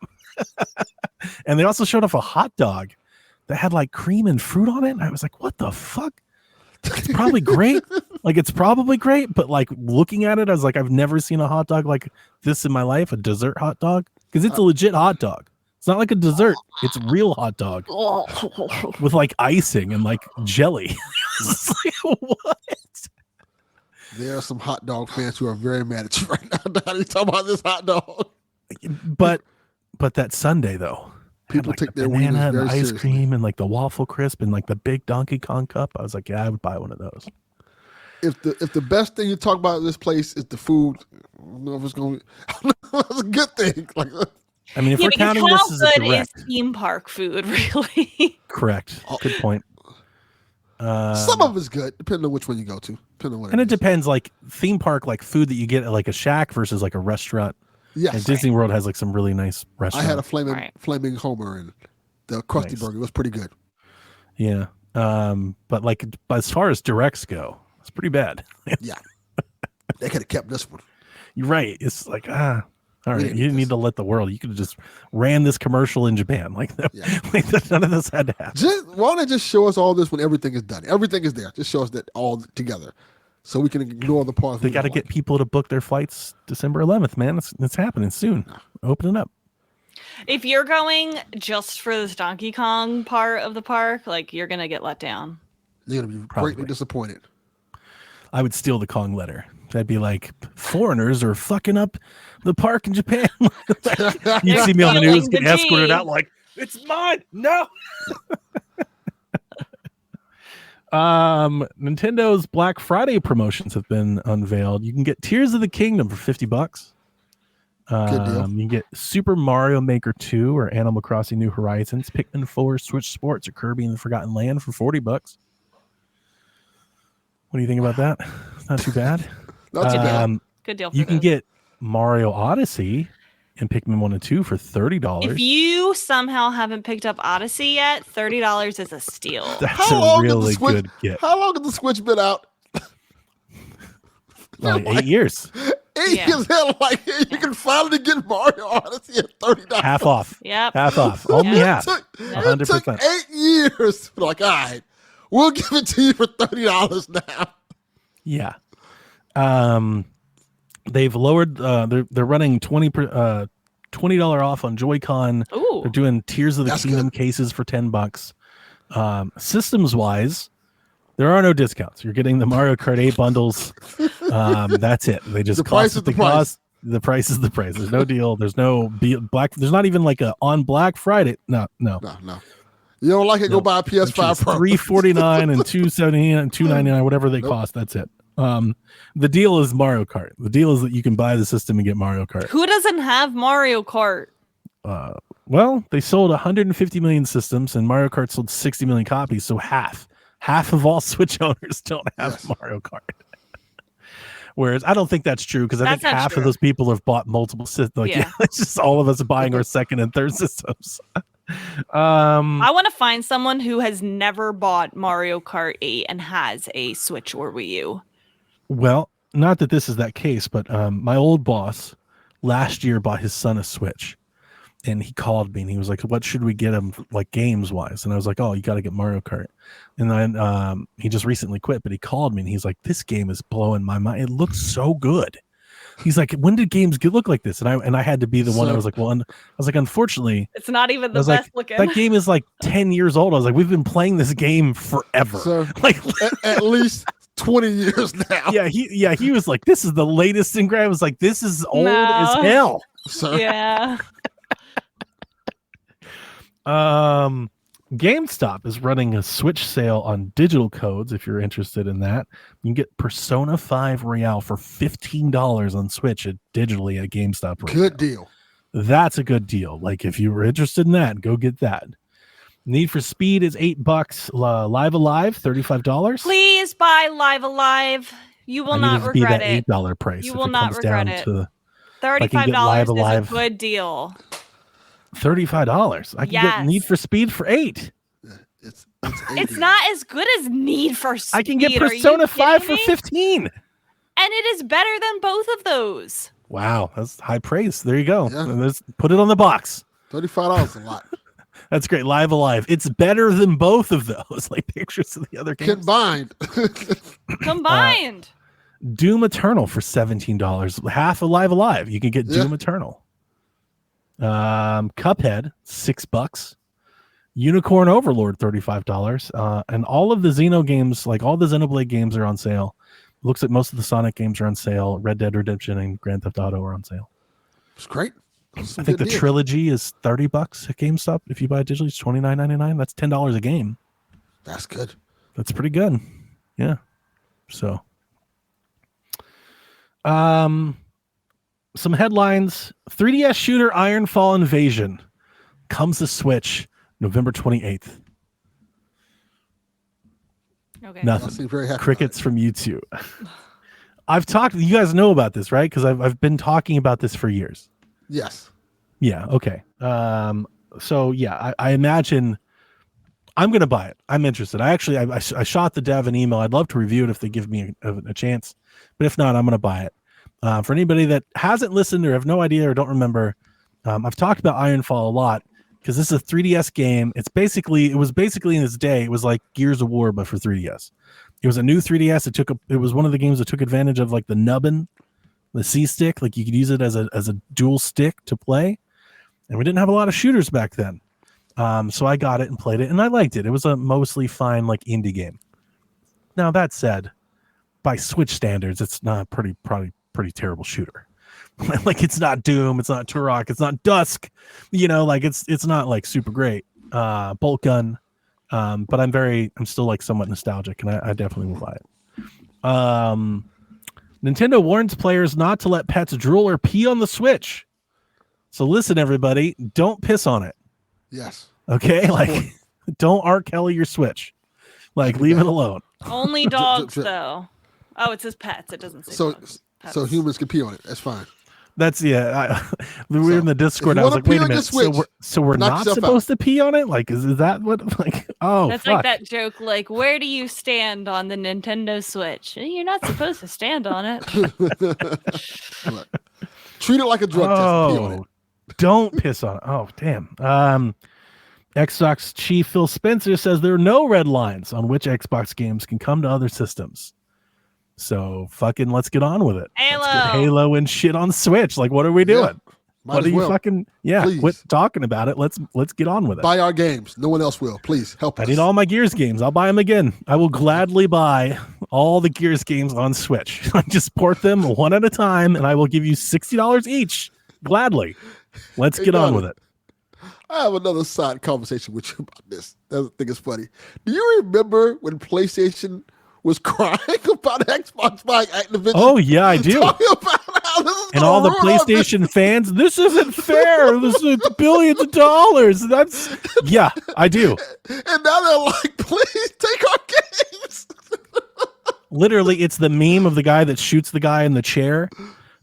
And they also showed off a hot dog that had like cream and fruit on it. And I was like, what the fuck? It's probably great. Like, it's probably great. But like, looking at it, I was like, I've never seen a hot dog like this in my life, a dessert hot dog. Because it's a legit hot dog. It's not like a dessert. It's a real hot dog with like icing and like jelly. Like, what? There are some hot dog fans who are very mad at you right now. How do you talk about this hot dog? But that Sunday though, people like take the their banana and the ice seriously. cream and like the waffle crisp and like the big Donkey Kong cup. I was like, yeah, I would buy one of those. If the best thing you talk about in this place is the food, I don't know if it's going to it's a good thing. Like, I mean, if we're counting this as a direct, is theme park food, really? correct. Good point. Some of it's good, depending on which one you go to. Depending on what And it is. depends, like theme park, like food that you get at like a shack versus like a restaurant. Yes. And Disney World has like some really nice I restaurants. had a flaming Homer and the Krusty Nice. Burger. It was pretty good. Yeah. But like as far as directs go, it's pretty bad. Yeah. They could have kept this one. You're right. It's like, all We right, didn't you didn't need need to let the world. You could have just ran this commercial in Japan. Like, Yeah. like none of this had to happen. Why don't they just show us all this when everything is done? Everything is there. Just show us that all together, so we can ignore the parts. They we got to don't get like. people to book their flights December 11th, man. It's happening soon. Opening up. If you're going just for this Donkey Kong part of the park, like you're gonna get let down. You're gonna be Probably. greatly disappointed. I would steal the Kong letter. That'd be like, foreigners are fucking up the park in Japan. You see me on the news get escorted out like, it's mine. No. Nintendo's Black Friday promotions have been unveiled. You can get Tears of the Kingdom for $50. Good deal. You can get Super Mario Maker 2 or Animal Crossing New Horizons, Pikmin 4, Switch Sports, or Kirby and the Forgotten Land for $40. What do you think about that? It's not too bad. Not too bad. Good deal for You can those. get Mario Odyssey and Pikmin 1 and 2 for $30. If you somehow haven't picked up Odyssey yet, $30 is a steal. That's a really good get. How long has the Switch been out? Like 8 years. 8 Yeah. years. Hell, like you can finally get Mario Odyssey at $30. Half off. Yep. Half off. Only Yeah. half. It took 100%. 8 years. Like, all right, we'll give it to you for $30 now. Yeah. They've lowered they're running $20 off on Joy-Con. Ooh. They're doing Tears of the That's Kingdom good. cases for $10. Systems wise, there are no discounts. You're getting the Mario Kart 8 bundles. That's it. They just The price cost is what the they price. cost. The price is the price. There's no deal. There's no black. There's not even like a on Black Friday. No. No. You don't like it? Go buy a PS5 Pro. $349 and $279 and $299, whatever they cost. That's it. The deal is Mario Kart. The deal is that you can buy the system and get Mario Kart. Who doesn't have Mario Kart? Well, they sold 150 million systems and Mario Kart sold 60 million copies. So half of all Switch owners don't have Yes. Mario Kart. Whereas I don't think that's true because I That's think not half true. of those people have bought multiple systems. Like, Yeah. it's just all of us buying our second and third systems. I want to find someone who has never bought Mario Kart 8 and has a Switch or Wii U. Well, not that this is that case, but my old boss last year bought his son a Switch. And he called me and he was like, what should we get him, like games wise? And I was like, oh, you got to get Mario Kart. And then he just recently quit, but he called me and he's like, this game is blowing my mind. It looks so good. He's like, when did games look like this? And I had to be the one. I was like, well, I was like, unfortunately, It's not even I the was best like, looking. that game is like 10 years old. I was like, we've been playing this game forever. So Like, at least 20 years now. he was like, this is the latest in I was like, this is old as No. hell. So Yeah. GameStop is running a Switch sale on digital codes. If you're interested in that, you can get Persona 5 Royale for $15 on Switch digitally at GameStop. Right good now. deal. That's a good deal. Like if you were interested in that, go get that. Need for Speed is $8. Live Alive, $35. Please buy Live Alive. You will I not need it to be regret that it. $8 price. You if will it not comes regret down it. to $35 get Live is a Alive. good deal. $35. I can Yes. get Need for Speed for $8. It's It's not as good as Need for Speed. I can get Are you Persona 5 kidding for me? 15. And it is better than both of those. Wow, that's high praise. There you go. Yeah. Let's put it on the box. $35 a lot. That's great. Live Alive. It's better than both of those. Like pictures of the other games. Combined. Combined. Doom Eternal for $17. Half of Live Alive. You can get Yeah. Doom Eternal. Cuphead, $6. Unicorn Overlord, $35. And all of the Xeno games, like all the Xenoblade games, are on sale. Looks like most of the Sonic games are on sale. Red Dead Redemption and Grand Theft Auto are on sale. It's great. Those are I think the good deals. trilogy is $30 at GameStop. If you buy it digitally, it's $29.99. That's $10 a game. That's good. That's pretty good. Yeah. So, some headlines. 3DS shooter Ironfall Invasion comes to Switch November 28th. Okay. Y'all Nothing. seem very happy. Crickets from you two. I've talked. You guys know about this, right? Because I've been talking about this for years. Yes. Yeah. Okay. So yeah, I imagine I'm going to buy it. I'm interested. I shot the dev an email. I'd love to review it if they give me a chance, but if not, I'm going to buy it. For anybody that hasn't listened or have no idea or don't remember, I've talked about Ironfall a lot because this is a 3DS game. It was basically in its day, it was like Gears of War, but for 3DS. It was a new 3DS. It was one of the games that took advantage of like the nubbin, the C stick. Like you could use it as a dual stick to play. And we didn't have a lot of shooters back then. So I got it and played it and I liked it. It was a mostly fine like indie game. Now that said, by Switch standards, it's not probably pretty terrible shooter. Like it's not Doom, it's not Turok, it's not Dusk, like it's not like super great. Bolt gun. But I'm still like somewhat nostalgic and I definitely will buy it. Nintendo warns players not to let pets drool or pee on the Switch. So listen, everybody, don't piss on it. Yes. Okay? Like don't R. Kelly your Switch. Like leave it alone. Only dogs, though. Oh, it says pets. It doesn't say dogs. Pets. So humans can pee on it. That's fine. That's we were in the Discord. I was like, wait a minute. So we're not supposed to pee on it? Like, is that what? Like, oh, that's fuck. like that joke. Like, where do you stand on the Nintendo Switch? You're not supposed to stand on it. Treat it like a drug test. And pee on it. Don't piss on it. Oh, damn. Xbox chief Phil Spencer says there are no red lines on which Xbox games can come to other systems. So fucking let's get on with it. Halo. Let's get Halo and shit on Switch. Like, what are we doing? What are you fucking Please. Quit talking about it. Let's get on with it. Buy our games. No one else will. Please help us. I need all my Gears games. I'll buy them again. I will gladly buy all the Gears games on Switch. I just port them one at a time and I will give you $60 each. Gladly. Let's get on with it. I have another side conversation with you about this. I think it's funny. Do you remember when PlayStation was crying about Xbox buying Activision? Oh, yeah, I do. Talking about how this is and all the PlayStation fans, this isn't fair. This is billions of dollars. Yeah, I do. And now they're like, please take our games. Literally, it's the meme of the guy that shoots the guy in the chair,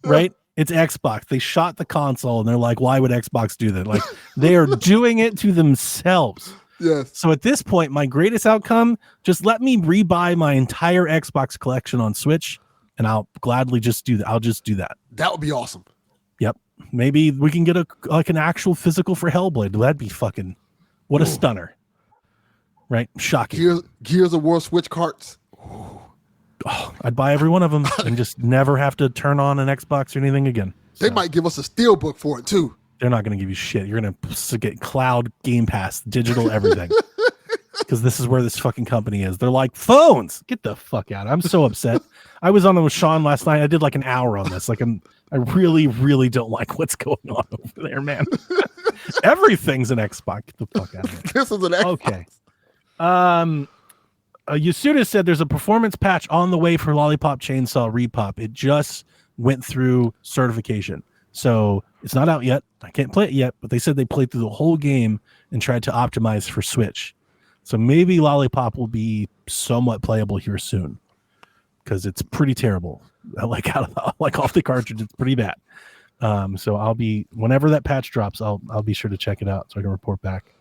right? It's Xbox. They shot the console and they're like, why would Xbox do that? Like, they are doing it to themselves. Yes. So at this point, my greatest outcome, just let me rebuy my entire Xbox collection on Switch and I'll gladly just do that. I'll just do that. That would be awesome. Yep. Maybe we can get an actual physical for Hellblade. That'd be fucking, what a stunner. Right? Shocking. Gears of War Switch carts. Oh, I'd buy every one of them and just never have to turn on an Xbox or anything again. They might give us a steelbook for it too. They're not going to give you shit. You're going to get cloud, Game Pass, digital, everything. Because this is where this fucking company is. They're like, phones! Get the fuck out. I'm so upset. I was on with Sean last night. I did like an hour on this. Like, I really, really don't like what's going on over there, man. Everything's an Xbox. Get the fuck out of here. This is an Xbox. Okay. Yasuda said there's a performance patch on the way for Lollipop Chainsaw Repop. It just went through certification. So it's not out yet. I can't play it yet, but they said they played through the whole game and tried to optimize for Switch. So maybe Lollipop will be somewhat playable here soon because it's pretty terrible. Like off the cartridge, it's pretty bad. So I'll be, whenever that patch drops, I'll be sure to check it out so I can report back.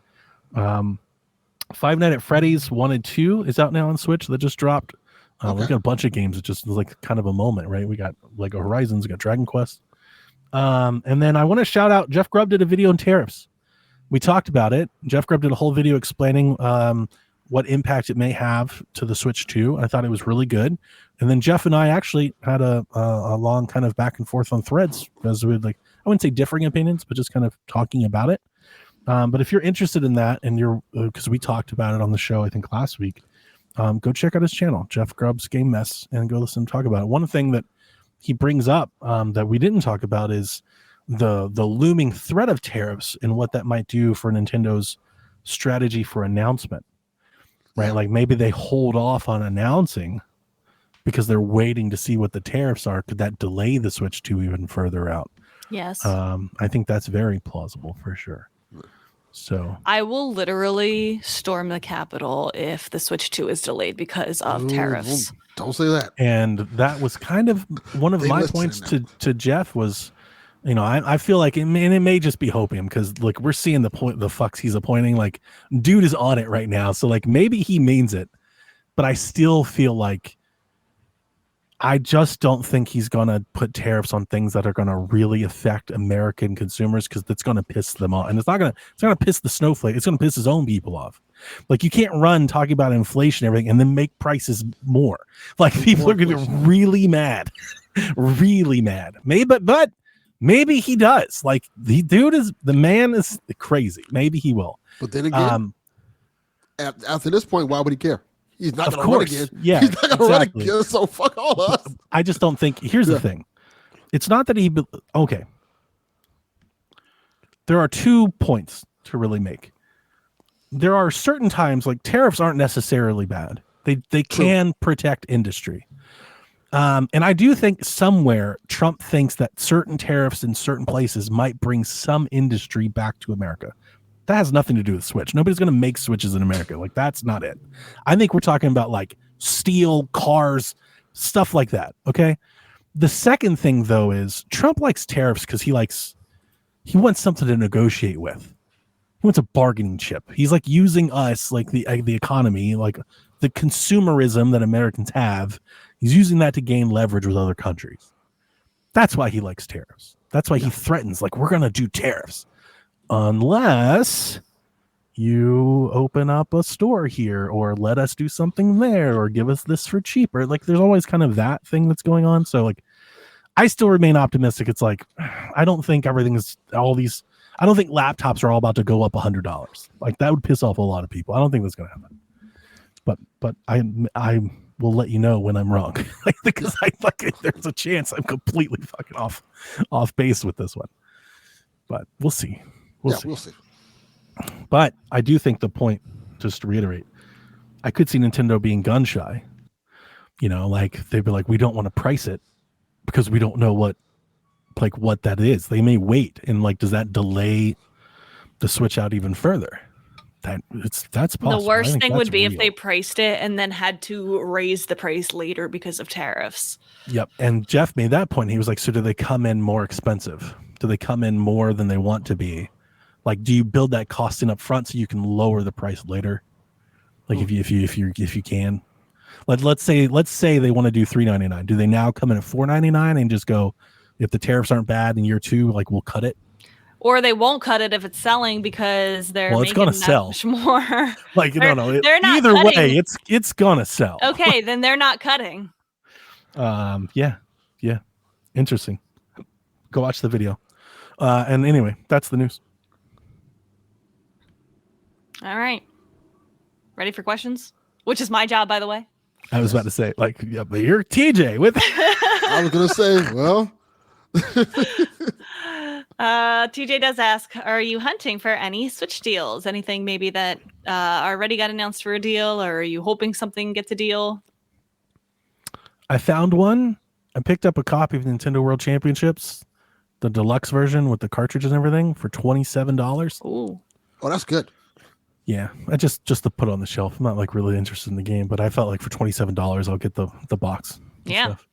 Five Nights at Freddy's 1 and 2 is out now on Switch. That just dropped. We got a bunch of games. It just was like kind of a moment, right? We got Lego Horizons, we got Dragon Quest. And then I want to shout out, Jeff Grubb did a video on tariffs. We talked about it. Jeff Grubb did a whole video explaining what impact it may have to the Switch 2. I thought it was really good. And then Jeff and I actually had a long kind of back and forth on threads because we had I wouldn't say differing opinions, but just kind of talking about it. But if you're interested in that and you're, because we talked about it on the show, I think last week, go check out his channel, Jeff Grubb's Game Mess, and go listen and talk about it. One thing that he brings up that we didn't talk about is the looming threat of tariffs and what that might do for Nintendo's strategy for announcement, right? Like maybe they hold off on announcing because they're waiting to see what the tariffs are. Could that delay the Switch 2 even further out? Yes. I think that's very plausible for sure. So I will literally storm the Capitol if the Switch 2 is delayed because of tariffs. Don't say that. and that was kind of one of They my listening points now. to Jeff was, I feel like it may just be hoping because like we're seeing the fucks he's appointing, like dude is on it right now, so like maybe he means it, but I still feel like I just don't think he's gonna put tariffs on things that are gonna really affect American consumers, because that's gonna piss them off, and it's gonna piss the snowflake. It's gonna piss his own people off. Like you can't run talking about inflation and everything and then make prices more. Like people are gonna be really mad, really mad. But maybe he does. Like the man is crazy. Maybe he will. But then again, after this point, why would he care? He's not going to run again. Yeah, he's not going to run again. So fuck all of us. I just don't think. Here's the thing. It's not that he. Okay. There are 2 points to really make. There are certain times like tariffs aren't necessarily bad. They can protect industry. And I do think somewhere Trump thinks that certain tariffs in certain places might bring some industry back to America. That has nothing to do with Switch. Nobody's going to make Switches in America. Like that's not it. I think we're talking about like steel, cars, stuff like that. Okay. The second thing though is Trump likes tariffs because he wants something to negotiate with. He wants a bargaining chip. He's like using us, like the economy, like the consumerism that Americans have. He's using that to gain leverage with other countries. That's why he likes tariffs. That's why he threatens, like, we're going to do tariffs. Unless you open up a store here or let us do something there or give us this for cheaper. Like there's always kind of that thing that's going on. So like, I still remain optimistic. It's like, I don't think everything is I don't think laptops are all about to go up $100. Like that would piss off a lot of people. I don't think that's going to happen. But I will let you know when I'm wrong. Because there's a chance I'm completely fucking off base with this one. But we'll see. We'll see. But I do think the point, just to reiterate, I could see Nintendo being gun shy. Like they'd be like, we don't want to price it because we don't know what that is. They may wait, and like, does that delay the Switch out even further? That's possible. The worst thing would be if they priced it and then had to raise the price later because of tariffs. Yep. And Jeff made that point. He was like, so do they come in more expensive? Do they come in more than they want to be? Like, do you build that cost in up front so you can lower the price later? Like if you can. Let's say they want to do $399. Do they now come in at $499 and just go, if the tariffs aren't bad in year 2, like we'll cut it? Or they won't cut it if it's selling because they're it's gonna sell much more. Like they're not either cutting. way, it's gonna sell. Okay, then they're not cutting. Yeah. Interesting. Go watch the video. And anyway, that's the news. All right. Ready for questions? Which is my job, by the way. I was about to say, like, yeah, but you're TJ with. I was gonna say, well. TJ does ask, are you hunting for any Switch deals? Anything maybe that already got announced for a deal, or are you hoping something gets a deal? I found one. I picked up a copy of Nintendo World Championships, the deluxe version with the cartridge and everything, for $27. Ooh. Oh, that's good. Yeah, I just to put on the shelf. I'm not like really interested in the game, but I felt like for $27 I'll get the box. Yeah. Stuff.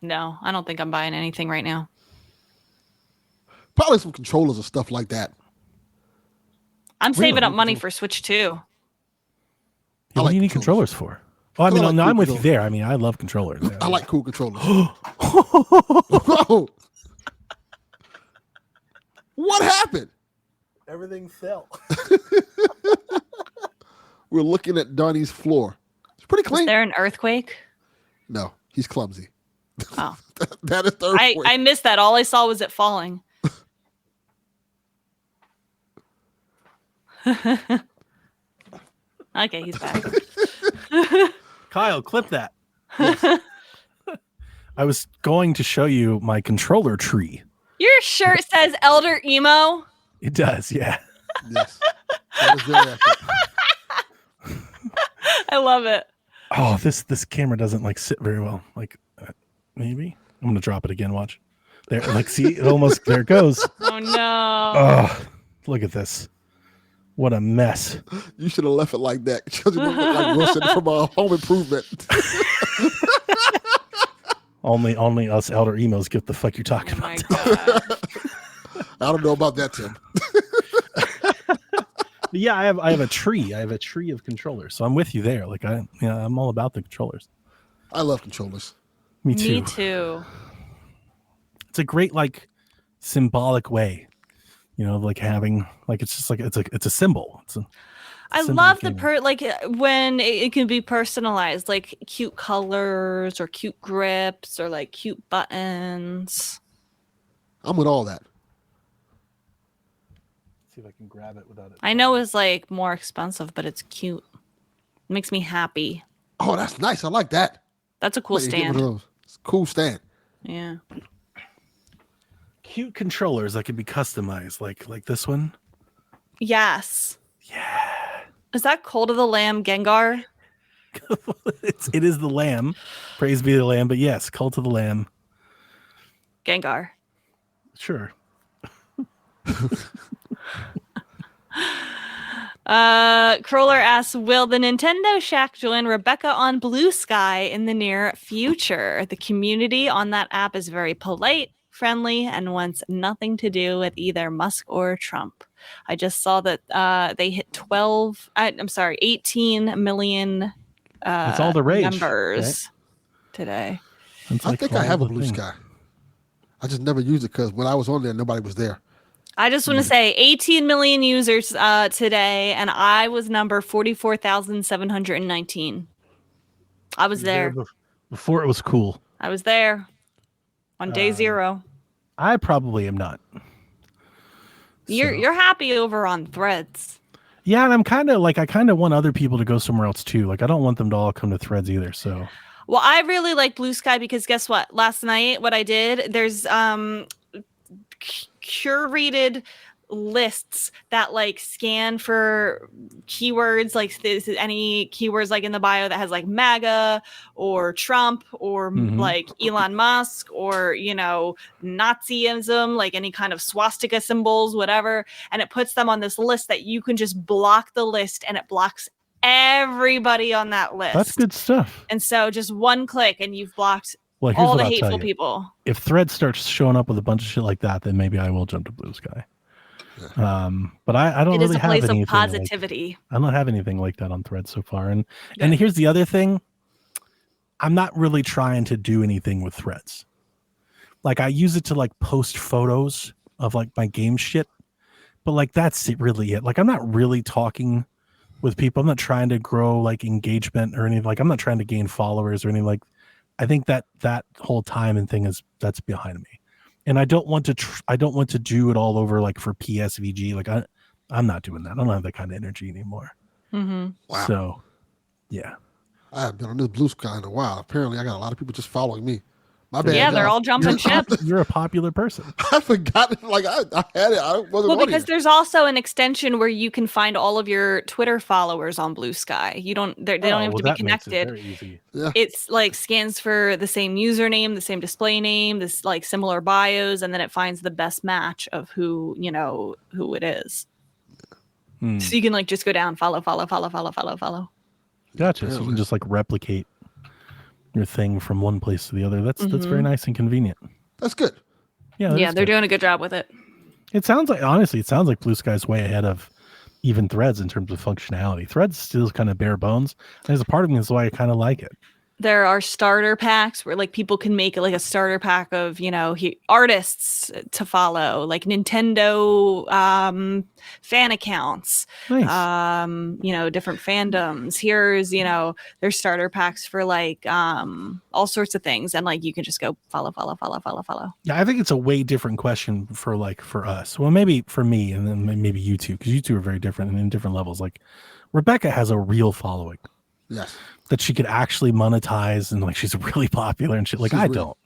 No, I don't think I'm buying anything right now. Probably some controllers or stuff like that. I'm saving up money for Switch 2. Yeah, what do you need controllers for? Oh, I mean, I'm with you there. I mean, I love controllers. I like cool controllers. Whoa. What happened? Everything fell. We're looking at Donnie's floor. It's pretty clean. Is there an earthquake? No, he's clumsy. Oh. That is the earthquake. I missed that. All I saw was it falling. Okay, he's back. Kyle, clip that. Yes. I was going to show you my controller tree. Your shirt says Elder Emo. It does, yeah. Yes. That is very accurate. I love it. Oh, this camera doesn't like sit very well. Like maybe I'm gonna drop it again. Watch there. Like see, it almost there it goes. Oh no. Oh, Look at this. What a mess. You should have left it like that. Because it looked like Wilson from Home Improvement. Only us elder emos get the fuck you're talking Oh my about. god. I don't know about that, Tim. Yeah, I have a tree. I have a tree of controllers. So I'm with you there. Like I'm all about the controllers. I love controllers. Me too. Me too. It's a great like symbolic way, like having like it's just like it's a symbol. I love the when it can be personalized, like cute colors or cute grips or like cute buttons. I'm with all that. See if I can grab it without it. I know it's like more expensive, but it's cute. It makes me happy. Oh, that's nice. I like that. That's a cool Wait, you get one of stand. those. It's a cool stand. Yeah. Cute controllers that can be customized, like this one. Yes. Yeah. Is that Cult of the Lamb Gengar? It is the lamb. Praise be the lamb. But yes, Cult of the Lamb. Gengar. Sure. Crawler asks, will the Nintendo Shack join Rebecca on Blue Sky in the near future? The community on that app is very polite, friendly, and wants nothing to do with either Musk or Trump. I just saw that they hit 18 million It's all the rage, members today. I think I have a Blue Sky. I just never used it because when I was on there, nobody was there. I just want to say 18 million users today, and I was number 44,719. I was there. Before it was cool. I was there on day 0. I probably am not. You're happy over on Threads. Yeah, and I'm kind of like I kind of want other people to go somewhere else too. Like I don't want them to all come to Threads either. So. Well, I really like Blue Sky because guess what? Last night, what I did, there's curated lists that like scan for keywords, like any keywords like in the bio that has like MAGA or Trump or like Elon Musk or Nazism, like any kind of swastika symbols, whatever, and it puts them on this list that you can just block the list and it blocks everybody on that list. That's good stuff. And so just one click and you've blocked here's all what the I'll tell hateful you. people. If Threads starts showing up with a bunch of shit like that, then maybe I will jump to Blue Sky. But I don't It really is a have place anything of positivity. I don't have anything like that on Threads so far. And here's the other thing. I'm not really trying to do anything with Threads. Like I use it to like post photos of like my game shit, but like that's really it. Like I'm not really talking with people. I'm not trying to grow like engagement or anything. Like I'm not trying to gain followers or anything. Like I think that whole time and thing that's behind me. And I don't want to do it all over like for PSVG. Like I'm not doing that. I don't have that kind of energy anymore. Wow. So, yeah. I haven't been on this Blue Sky in a while. Apparently, I got a lot of people just following me. My bad. Yeah, they're y'all. all jumping ship. You're a popular person. I forgot it. Like I had it. I wasn't on Because here. there's also an extension where you can find all of your Twitter followers on Blue Sky. They don't have to be connected. Very easy. Yeah. It's like scans for the same username, the same display name, this like similar bios, and then it finds the best match of who it is. So you can like just go down, follow. Gotcha. So you can just like replicate your thing from one place to the other. That's very nice and convenient. That's good. Yeah. Yeah, they're doing a good job with it. It sounds like Blue Sky's way ahead of even Threads in terms of functionality. Threads still kind of bare bones. There's a part of me that's why I kind of like it. There are starter packs where like people can make like a starter pack of artists to follow, like Nintendo fan accounts, Nice. different fandoms. Here's there's starter packs for like all sorts of things, and like you can just go follow. Yeah, I think it's a way different question for us. Well, maybe for me, and then maybe you two, because you two are very different and in different levels. Like Rebecca has a real following. Yes. That she could actually monetize and like she's really popular and shit. Like She's I real.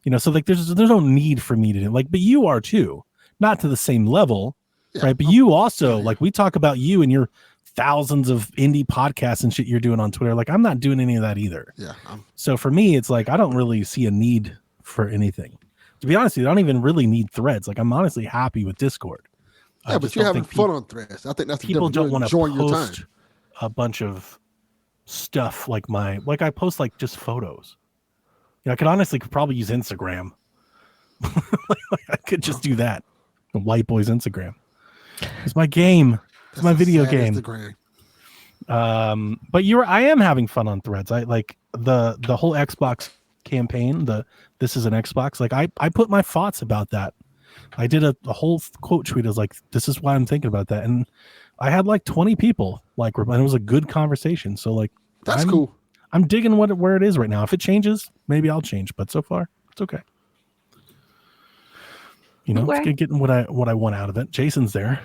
don't, so like there's no need for me to do like, but you are too, not to the same level, right? But you also like we talk about you and your thousands of indie podcasts and shit you're doing on Twitter. Like I'm not doing any of that either. Yeah. So for me, it's like I don't really see a need for anything. To be honest with you, I don't even really need Threads. Like I'm honestly happy with Discord. Yeah, but you're having fun on Threads. I think that's the people difference. don't You're want to enjoying your time. post a bunch of stuff like I post like just photos. I could honestly probably use Instagram. I could just do that. The white boy's Instagram. It's my game. It's my video game. Instagram. But I am having fun on Threads. I like the whole Xbox campaign. This is an Xbox. Like I put my thoughts about that. I did a whole quote tweet. I was like, this is why I'm thinking about that. And I had like 20 people and it was a good conversation. So like, that's cool. I'm digging where it is right now. If it changes, maybe I'll change. But so far, it's okay. It's getting what I want out of it. Jason's there.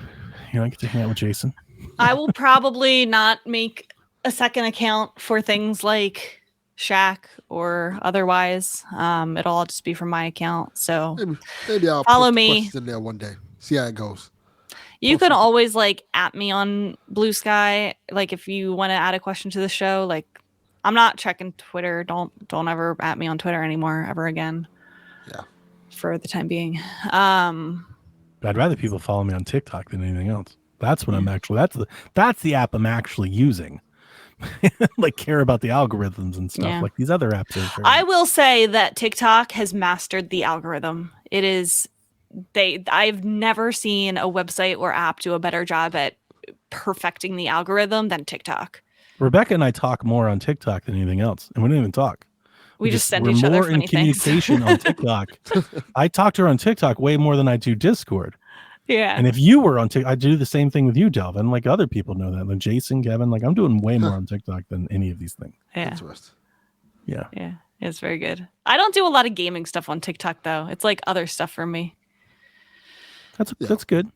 I get to hang out with Jason. I will probably not make a second account for things like Shack or otherwise. It'll all just be from my account. So maybe I'll follow put me questions in there one day. See how it goes. You can always like at me on Blue Sky. Like if you want to add a question to the show, like I'm not checking Twitter. Don't ever at me on Twitter anymore ever again. Yeah. For the time being. I'd rather people follow me on TikTok than anything else. That's what I'm actually that's the app I'm actually using. Like care about the algorithms and stuff. Like these other apps are I will say that TikTok has mastered the algorithm. It is I've never seen a website or app do a better job at perfecting the algorithm than TikTok. Rebecca and I talk more on TikTok than anything else, and we don't even talk. We just send each other funny things. We're more in communication on TikTok. I talk to her on TikTok way more than I do Discord. Yeah. And if you were on TikTok, I do the same thing with you, Delvin. Like other people know that. Like Jason, Kevin, like I'm doing way more on TikTok than any of these things. Yeah. Yeah. Yeah. It's very good. I don't do a lot of gaming stuff on TikTok though. It's like other stuff for me. That's good.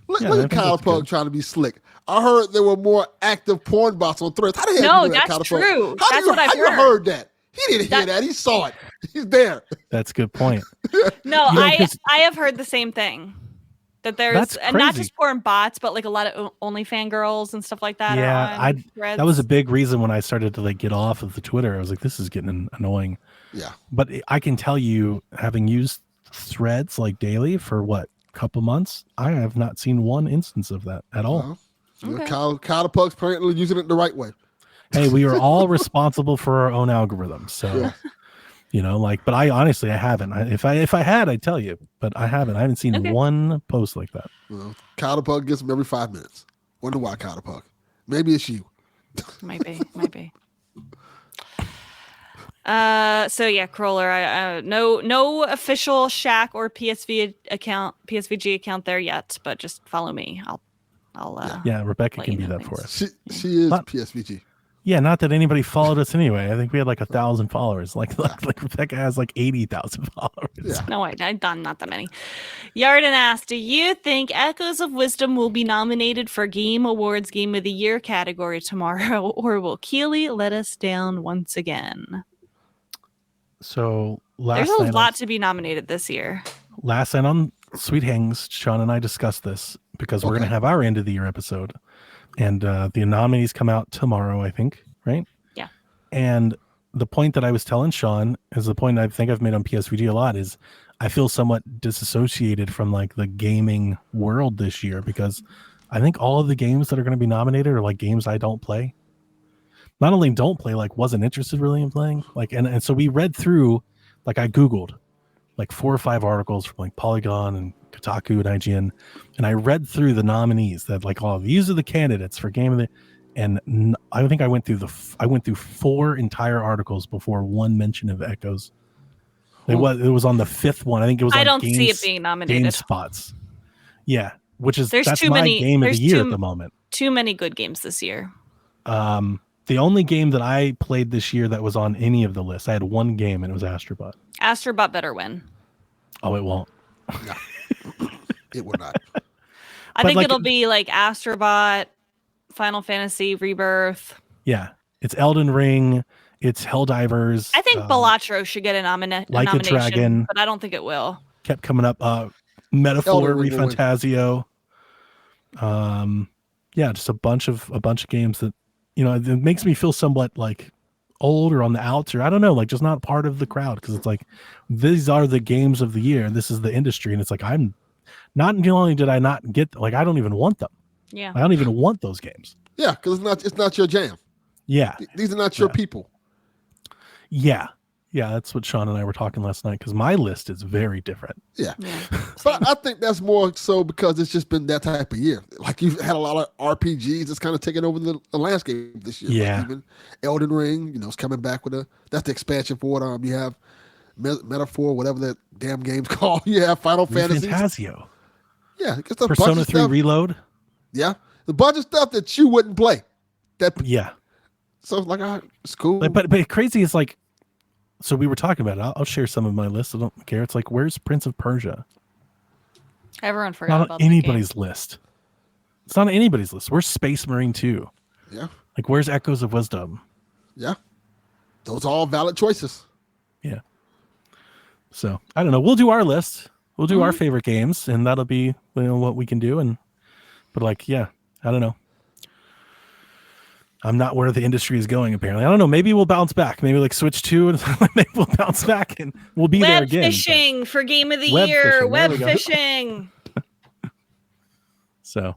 Look at Kyle Pug trying to be slick. I heard there were more active porn bots on Threads. How the hell you do that, that's Kyle true. Pug? That's what I've heard. You heard that? He didn't hear that. He saw it. He's there. That's a good point. No, I have heard the same thing. That there's and not just porn bots, but like a lot of OnlyFans girls and stuff like that. Yeah, that was a big reason when I started to like get off of the Twitter. I was like, this is getting annoying. Yeah. But I can tell you, having used Threads like daily for a couple months, I have not seen one instance of that at all. Okay. Kyle Pug's apparently using it the right way. Hey, we are all responsible for our own algorithms. So, but I honestly, I haven't. If I had, I'd tell you, but I haven't. I haven't seen one post like that. Well, Kyle Pug gets them every 5 minutes. Wonder why, Kyle Pug. Maybe it's you. Might be. So yeah, Crawler. No official Shack or PSVG account there yet, but just follow me. I'll Rebecca can do that for us. She is PSVG. Yeah, not that anybody followed us anyway. I think we had like 1,000 followers. Like Rebecca has like 80,000 followers. Yeah. No, I've done not that many. Yarden asked, do you think Echoes of Wisdom will be nominated for Game Awards Game of the Year category tomorrow, or will Keeley let us down once again? So there's a lot to be nominated this year. Last night on Sweet Hangs, Sean and I discussed this because we're going to have our end of the year episode. And the nominees come out tomorrow, I think, right? Yeah. And the point that I was telling Sean is the point I think I've made on PSVG a lot is I feel somewhat disassociated from like the gaming world this year because I think all of the games that are going to be nominated are like games I don't play. Not only don't play, like wasn't interested really in playing. Like, and so we read through, like I Googled like 4 or 5 articles from like Polygon and Kotaku and IGN, and I read through the nominees that like, oh, these are the candidates for game of the, and I think I went through 4 entire articles before one mention of Echoes. It was on the 5th one. I think it was. I don't see it being nominated. GameSpots. Yeah, that's too my many game of the year at the moment. Too many good games this year. The only game that I played this year that was on any of the lists, I had one game, and it was Astrobot. Astrobot better win. Oh, it won't. No, it will not. I think it'll be like Astrobot, Final Fantasy Rebirth. Yeah, it's Elden Ring. It's Helldivers. I think Balatro should get a nomination, a Dragon, but I don't think it will. Kept coming up. Metaphor, Refantasio. Yeah, just a bunch of games that it makes me feel somewhat like old or on the outs, or I don't know, like just not part of the crowd, because it's like these are the games of the year and this is the industry, and it's like I'm not only did I not get, like, I don't even want them. Yeah. I don't even want those games. Yeah, because it's not your jam. Yeah. These are not your people. Yeah. Yeah, that's what Sean and I were talking last night, because my list is very different. Yeah. But I think that's more so because it's just been that type of year. Like, you've had a lot of RPGs that's kind of taken over the landscape this year. Yeah. Like even Elden Ring, it's coming back with that's the expansion for it. You have Metaphor, whatever that damn game's called. You have Final Fantasy. Fantasio. Yeah. It's a Persona bunch of 3 stuff. Reload. Yeah. A bunch of stuff that you wouldn't play. Yeah. So it's like, all right, it's cool. But crazy is like, so we were talking about it. I'll share some of my list. I don't care. It's like, where's Prince of Persia? Everyone forgot Not about on anybody's list. It's not on anybody's list. Where's Space Marine 2? Yeah. Like, where's Echoes of Wisdom? Yeah. Those are all valid choices. Yeah. So I don't know. We'll do our list. We'll do our favorite games, and that'll be what we can do. But like, yeah, I don't know. I'm not where the industry is going, apparently. I don't know. Maybe we'll bounce back. Maybe like Switch 2, and maybe we'll bounce back and we'll be there again. Web fishing for Game of the Web Year. fishing. Web There we go. fishing. So,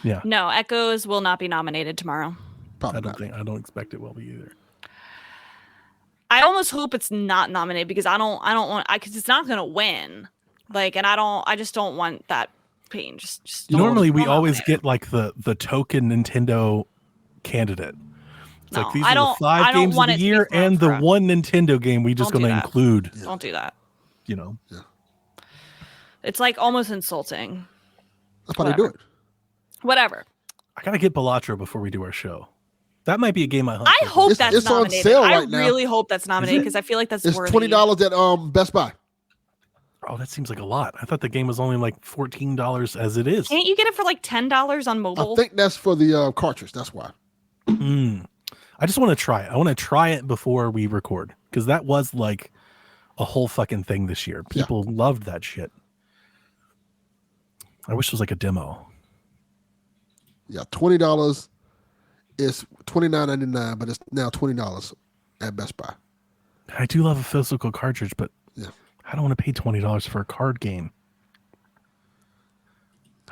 yeah. No, Echoes will not be nominated tomorrow. Probably I don't expect it will be either. I almost hope it's not nominated because I don't want because it's not gonna win. Like, and I just don't want that pain. Just don't- Normally we don't always nominate get like the token Nintendo candidate. It's No, like these I are the don't- 5 I don't games of want the it to be year thrown and the for a- one Nintendo game we just Don't going do to that. include. Yeah. Don't do that. Yeah. It's like almost insulting. That's how they do it. Whatever. I gotta get Balatro before we do our show. That might be a game I hunt. I for. hope It's- that's it's on nominated. sale I right now. really hope that's nominated because I feel like that's It's worthy. $20 at Best Buy. Oh, that seems like a lot. I thought the game was only like $14 as it is. Can't you get it for like $10 on mobile? I think that's for the cartridge. That's why. I just want to try it. I want to try it before we record because that was like a whole fucking thing this year. People loved that shit. I wish it was like a demo. Yeah, $20 is $29.99, but it's now $20 at Best Buy. I do love a physical cartridge, but Yeah. I don't want to pay $20 for a card game.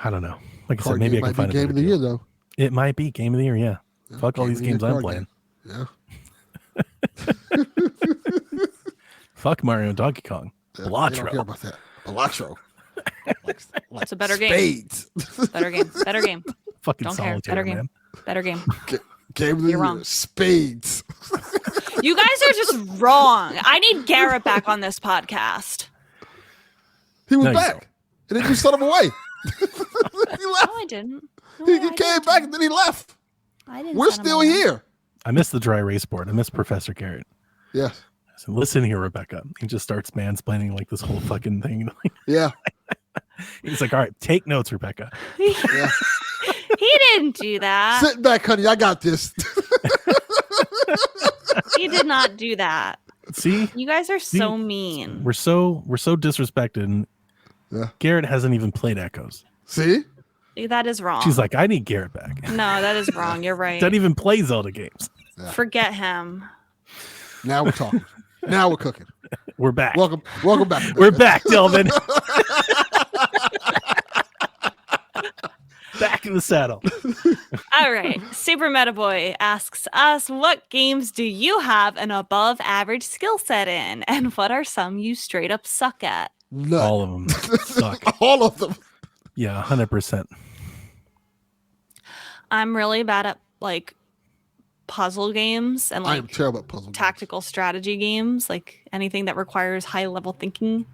I don't know. Like I said, Card maybe I game can might find be a game of better the year, deal. though. It might be game of the year, yeah. Fuck all Game these of the Year games I'm card playing. game. Yeah. Fuck Mario and Donkey Kong. I don't care Balatro. about that. Balatro. like It's a better game. spades. Better game. Better game. Fucking Don't care. solitaire, Better game. man. Better game. Game of the You're year. wrong. Spades. You guys are just wrong. I need Garrett back on this podcast. He was No, you back. don't. And then you sent him away. he No, left. I didn't. No, He I came didn't. back and then he left. I didn't We're send him still away. here. I miss the dry erase board. I miss Professor Garrett. Yes. So listen here, Rebecca. He just starts mansplaining like this whole fucking thing. Yeah. He's like, all right, take notes, Rebecca. Yeah. He didn't do that. Sit back, honey. I got this. He did not do that. See? You guys are so mean. We're so disrespected. And Yeah. Garrett hasn't even played Echoes. See? That is wrong. She's like, I need Garrett back. no, that is wrong. You're right. Doesn't even play Zelda games. Forget him. Now we're talking. Now we're cooking. We're back. Welcome back. We're back, Delvin. Back in the saddle. All right. Super Meta Boy asks us, what games do you have an above average skill set in? And what are some you straight up suck at? None. All of them suck. All of them. Yeah, 100%. I'm really bad at like puzzle games and I am like terrible at puzzle games. tactical strategy games, like anything that requires high level thinking.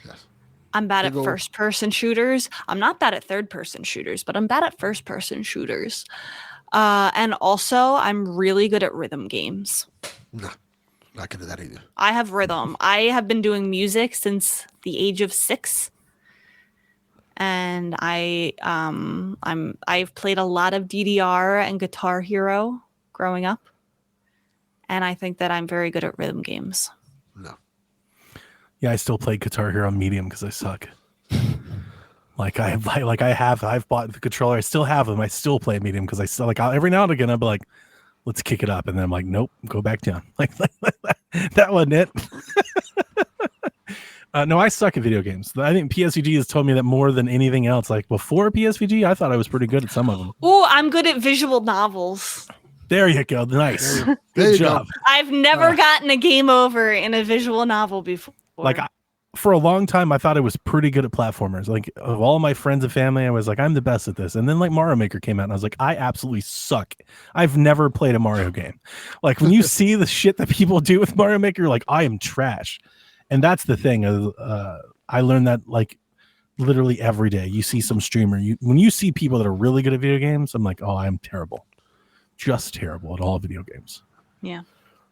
Yes. I'm bad Big at ol' first person shooters. I'm not bad at third person shooters, but I'm bad at first person shooters. And also, I'm really good at rhythm games. Nah, not good at that either. I have rhythm. I have been doing music since the age of 6. And I've played a lot of DDR and Guitar Hero growing up. And I think that I'm very good at rhythm games. No. Yeah, I still play Guitar Hero on medium because I suck. I've bought the controller. I still have them. I still play medium because I still every now and again I'll be like, let's kick it up, and then I'm like, nope, go back down. Like that wasn't it. No, I suck at video games. I think PSVG has told me that more than anything else. Like before PSVG, I thought I was pretty good at some of them. Oh, I'm good at visual novels. There you go. Nice. There Good you job. go. I've never gotten a game over in a visual novel before. Like for a long time, I thought I was pretty good at platformers. Like of all my friends and family, I was like, I'm the best at this. And then like Mario Maker came out, and I was like, I absolutely suck. I've never played a Mario game. Like when you see the shit that people do with Mario Maker, you're like, I am trash. And that's the thing. I learned that like literally every day. You see some streamer. When you see people that are really good at video games, I'm like, oh, I'm terrible. Just terrible at all video games. Yeah.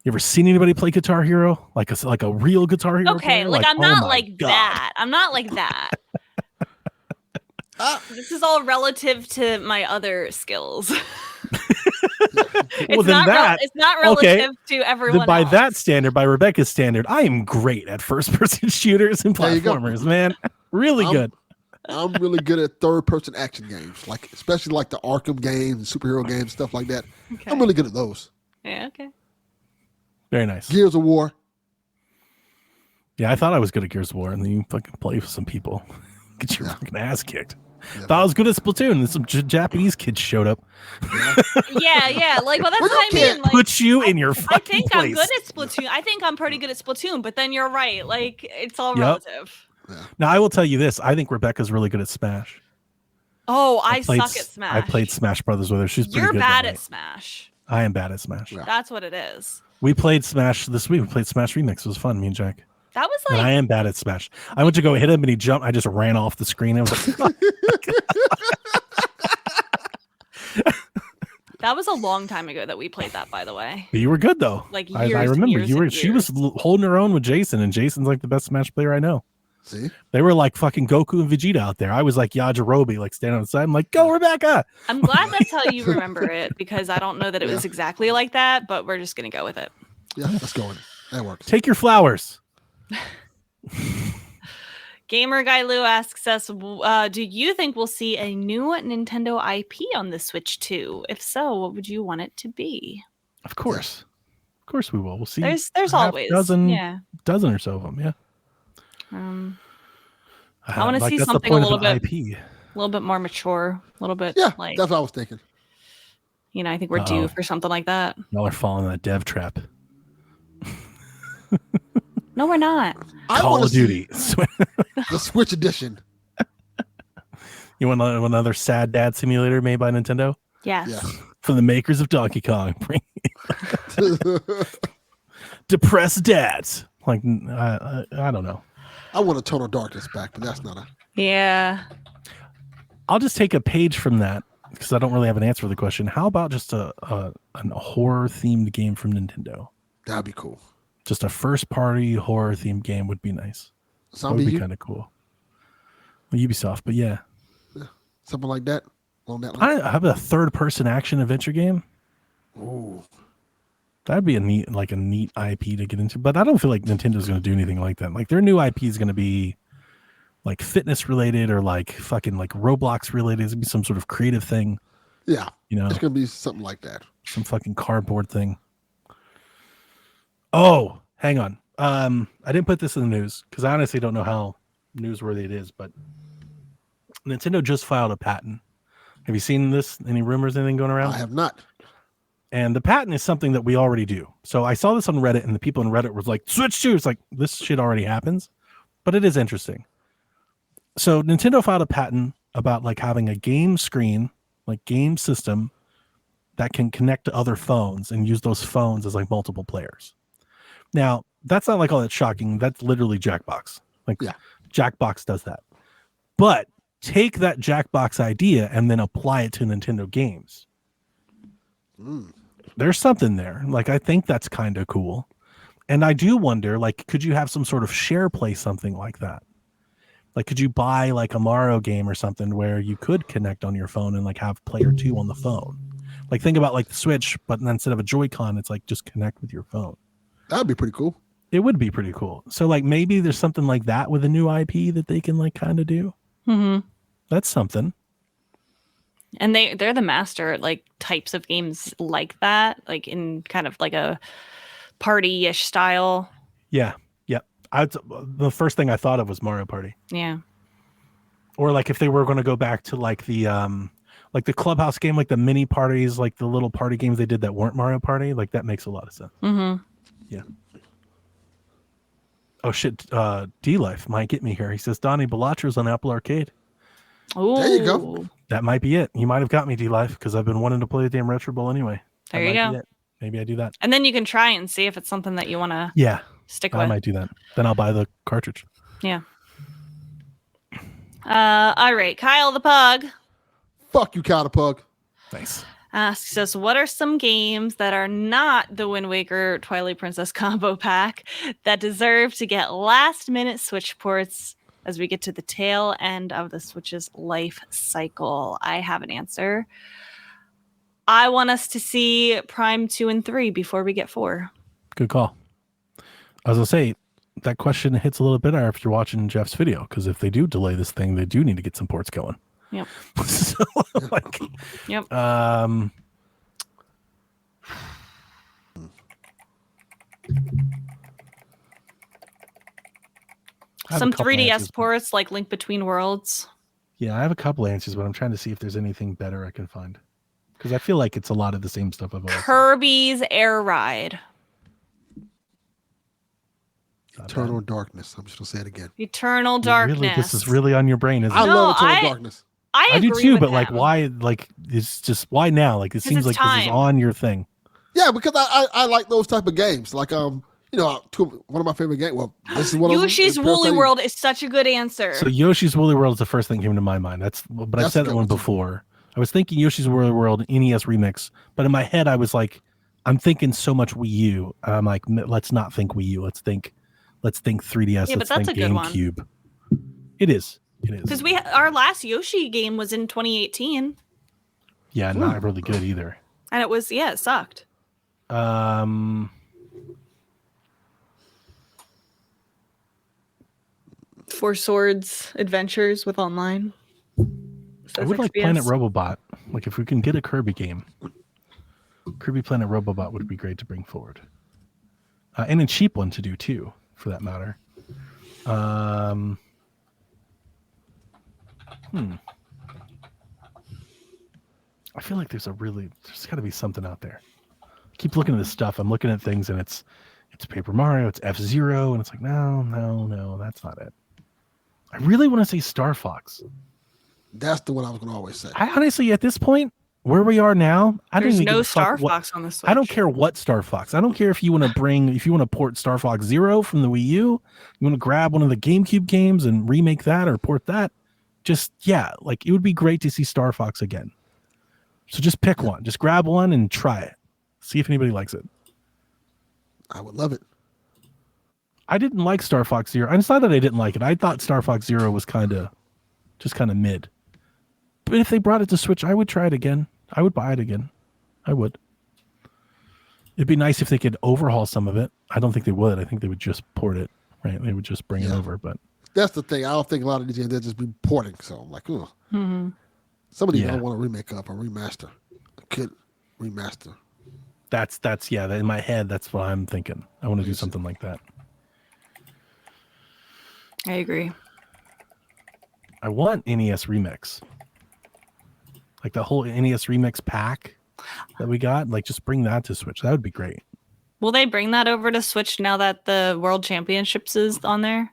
You ever seen anybody play Guitar Hero? Like a real Guitar Hero? Okay, player? like I'm oh not my like God. that. I'm not like that. This is all relative to my other skills. It's not relative to everyone By else. that standard, by Rebecca's standard, I am great at first-person shooters and There you go. platformers, man. Really good. I'm really good at third-person action games, like especially like the Arkham games, superhero games, stuff like that. Okay. I'm really good at those. Yeah, okay. Very nice. Gears of War. Yeah, I thought I was good at Gears of War, and then you fucking play with some people. Get your fucking ass kicked. Yeah. Thought I was good at Splatoon, and some Japanese kids showed up. Yeah. Like, well, that's what I mean. Like, Put you in your I fucking think place. I'm good at Splatoon. I think I'm pretty good at Splatoon, but then you're right. Like, it's all Yep. relative. Now, I will tell you this. I think Rebecca's really good at Smash. Oh, I played suck at Smash. I played Smash Brothers with her. She's pretty You're good bad that at way. Smash. I am bad at Smash. Yeah. That's what it is. We played Smash this week. We played Smash Remix. It was fun, me and Jack. That was And I like, am bad at Smash. I went to go hit him and he jumped. I just ran off the screen. I was like, that was a long time ago that we played that, by the way. you were good though. Like I years and remember years you were. and She was holding her own with Jason, and Jason's like the best Smash player I know. See? They were like fucking Goku and Vegeta out there. I was like Yajirobe, like standing on the side. I'm like, go Rebecca. I'm glad that's how you remember it, because I don't know that it was exactly like that, but we're just going to go with it. Yeah, let's go in. That works. Take your flowers. Gamer Guy Lou asks us, do you think we'll see a new Nintendo IP on the Switch 2? If so, what would you want it to be? Of course. Of course we will. We'll see. There's a half always, dozen or so of them. Yeah. I want to Like, see that's the something a point of little an bit, IP. a little bit more mature, a little bit Yeah, like, that's what I was thinking. I think we're due for something like that. Y'all are falling in that dev trap. No, we're not. I Call wanna of Duty. The Switch edition. You want another sad dad simulator made by Nintendo? Yes. Yeah. From the makers of Donkey Kong. Depressed dads. Like, I don't know. I want a Total Darkness back, but that's not a. Yeah. I'll just take a page from that because I don't really have an answer for the question. How about just a horror themed game from Nintendo? That'd be cool. Just a first party horror themed game would be nice. That Zombie would be U? kind of cool. Well, Ubisoft, but yeah. Something like that. On that line. I have a third person action adventure game. Ooh. That'd be a neat IP to get into, but I don't feel like Nintendo's going to do anything like that. Like their new IP is going to be like fitness related or like fucking like Roblox related. It's going to be some sort of creative thing. Yeah. You know, It's going to be something like that. some fucking cardboard thing. Oh, hang on. I didn't put this in the news because I honestly don't know how newsworthy it is, but Nintendo just filed a patent. Have you seen this? Any rumors, anything going around? I have not. And the patent is something that we already do. So I saw this on Reddit, and the people in Reddit was like, switch to. It's like, this shit already happens. But it is interesting. So Nintendo filed a patent about like having a game screen, like game system that can connect to other phones and use those phones as like multiple players. Now, that's not like all that shocking. That's literally Jackbox. Like Yeah. Jackbox does that. But take that Jackbox idea and then apply it to Nintendo games. There's something there. Like, I think that's kind of cool. And I do wonder, like, could you have some sort of share play something like that? Like, could you buy like a Mario game or something where you could connect on your phone and like have player 2 on the phone? Like, think about like the Switch, but then instead of a Joy-Con, it's like just connect with your phone. That'd be pretty cool. It would be pretty cool. So like maybe there's something like that with a new IP that they can like kind of do. Mm-hmm. That's something. And they're the master at like types of games like that, like in kind of like a party-ish style. Yeah. Yep. The first thing I thought of was Mario Party. Yeah. Or like if they were going to go back to like the clubhouse game, like the mini parties, like the little party games they did that weren't Mario Party, like that makes a lot of sense. Mm-hmm. Yeah. Oh shit, D-Life might get me here. He says Donnie Balatra's on Apple Arcade. Oh, There you go. That might be it. You might have got me, D-Life, because I've been wanting to play the damn Retro Bowl anyway. There you go. Maybe I do that. And then you can try and see if it's something that you want to stick with. I might do that. Then I'll buy the cartridge. Yeah. All right, Kyle the Pug. Fuck you, Kyle Pug. Thanks. Asks us, what are some games that are not the Wind Waker Twilight Princess combo pack that deserve to get last-minute Switch ports as we get to the tail end of the Switch's life cycle? I have an answer. I want us to see Prime 2 and 3 before we get 4. Good call. I was going to say, that question hits a little bit better after watching Jeff's video, because if they do delay this thing, they do need to get some ports going. Yep. So, like, yep. Some 3DS ports like Link Between Worlds. Yeah, I have a couple answers, but I'm trying to see if there's anything better I can find. Because I feel like it's a lot of the same stuff I've always Kirby's Air Ride. Eternal Darkness. I'm just going to say it again. Eternal Darkness. Really, this is really on your brain, isn't it? I love Eternal Darkness. I do too, but them. like, why? Like, it's just why now? Like, it seems like time. This is on your thing. Yeah, because I like those type of games. Like one of my favorite games. Well, this is one of Yoshi's Woolly World is such a good answer. So Yoshi's Woolly World is the first thing that came to my mind. But I've said that one before. I was thinking Yoshi's Woolly World NES remix, but in my head I was like, I'm thinking so much Wii U. I'm like, let's not think Wii U. Let's think 3DS. Yeah, let's but that's think a good GameCube. one. It is. Because our last Yoshi game was in 2018. Yeah, not really good either. And it sucked. Four Swords Adventures with online. I would like Planet Robobot. Like if we can get a Kirby game, Kirby Planet Robobot would be great to bring forward. And a cheap one to do too, for that matter. I feel like there's got to be something out there. I keep looking at this stuff. I'm looking at things and it's Paper Mario, it's F-Zero, and it's like, no, that's not it. I really want to say Star Fox. That's the one I was going to always say. I honestly, at this point, where we are now, there's no Star Fox on the Switch. I don't care what Star Fox. I don't care if you want to port Star Fox Zero from the Wii U. You want to grab one of the GameCube games and remake that or port that. Just, like it would be great to see Star Fox again. So just pick one. Just grab one and try it. See if anybody likes it. I would love it. I didn't like Star Fox Zero. And it's not that I didn't like it. I thought Star Fox Zero was kind of mid. But if they brought it to Switch, I would try it again. I would buy it again. I would. It'd be nice if they could overhaul some of it. I don't think they would. I think they would just port it, right? They would just bring it over. But that's the thing. I don't think a lot of these games they'll just be porting. So I'm like, some of these don't want to remake up or remaster. Could remaster. That's in my head. That's what I'm thinking. I want to do something like that. I agree. I want NES Remix. Like the whole NES Remix pack that we got, like just bring that to Switch. That would be great. Will they bring that over to Switch now that the World Championships is on there?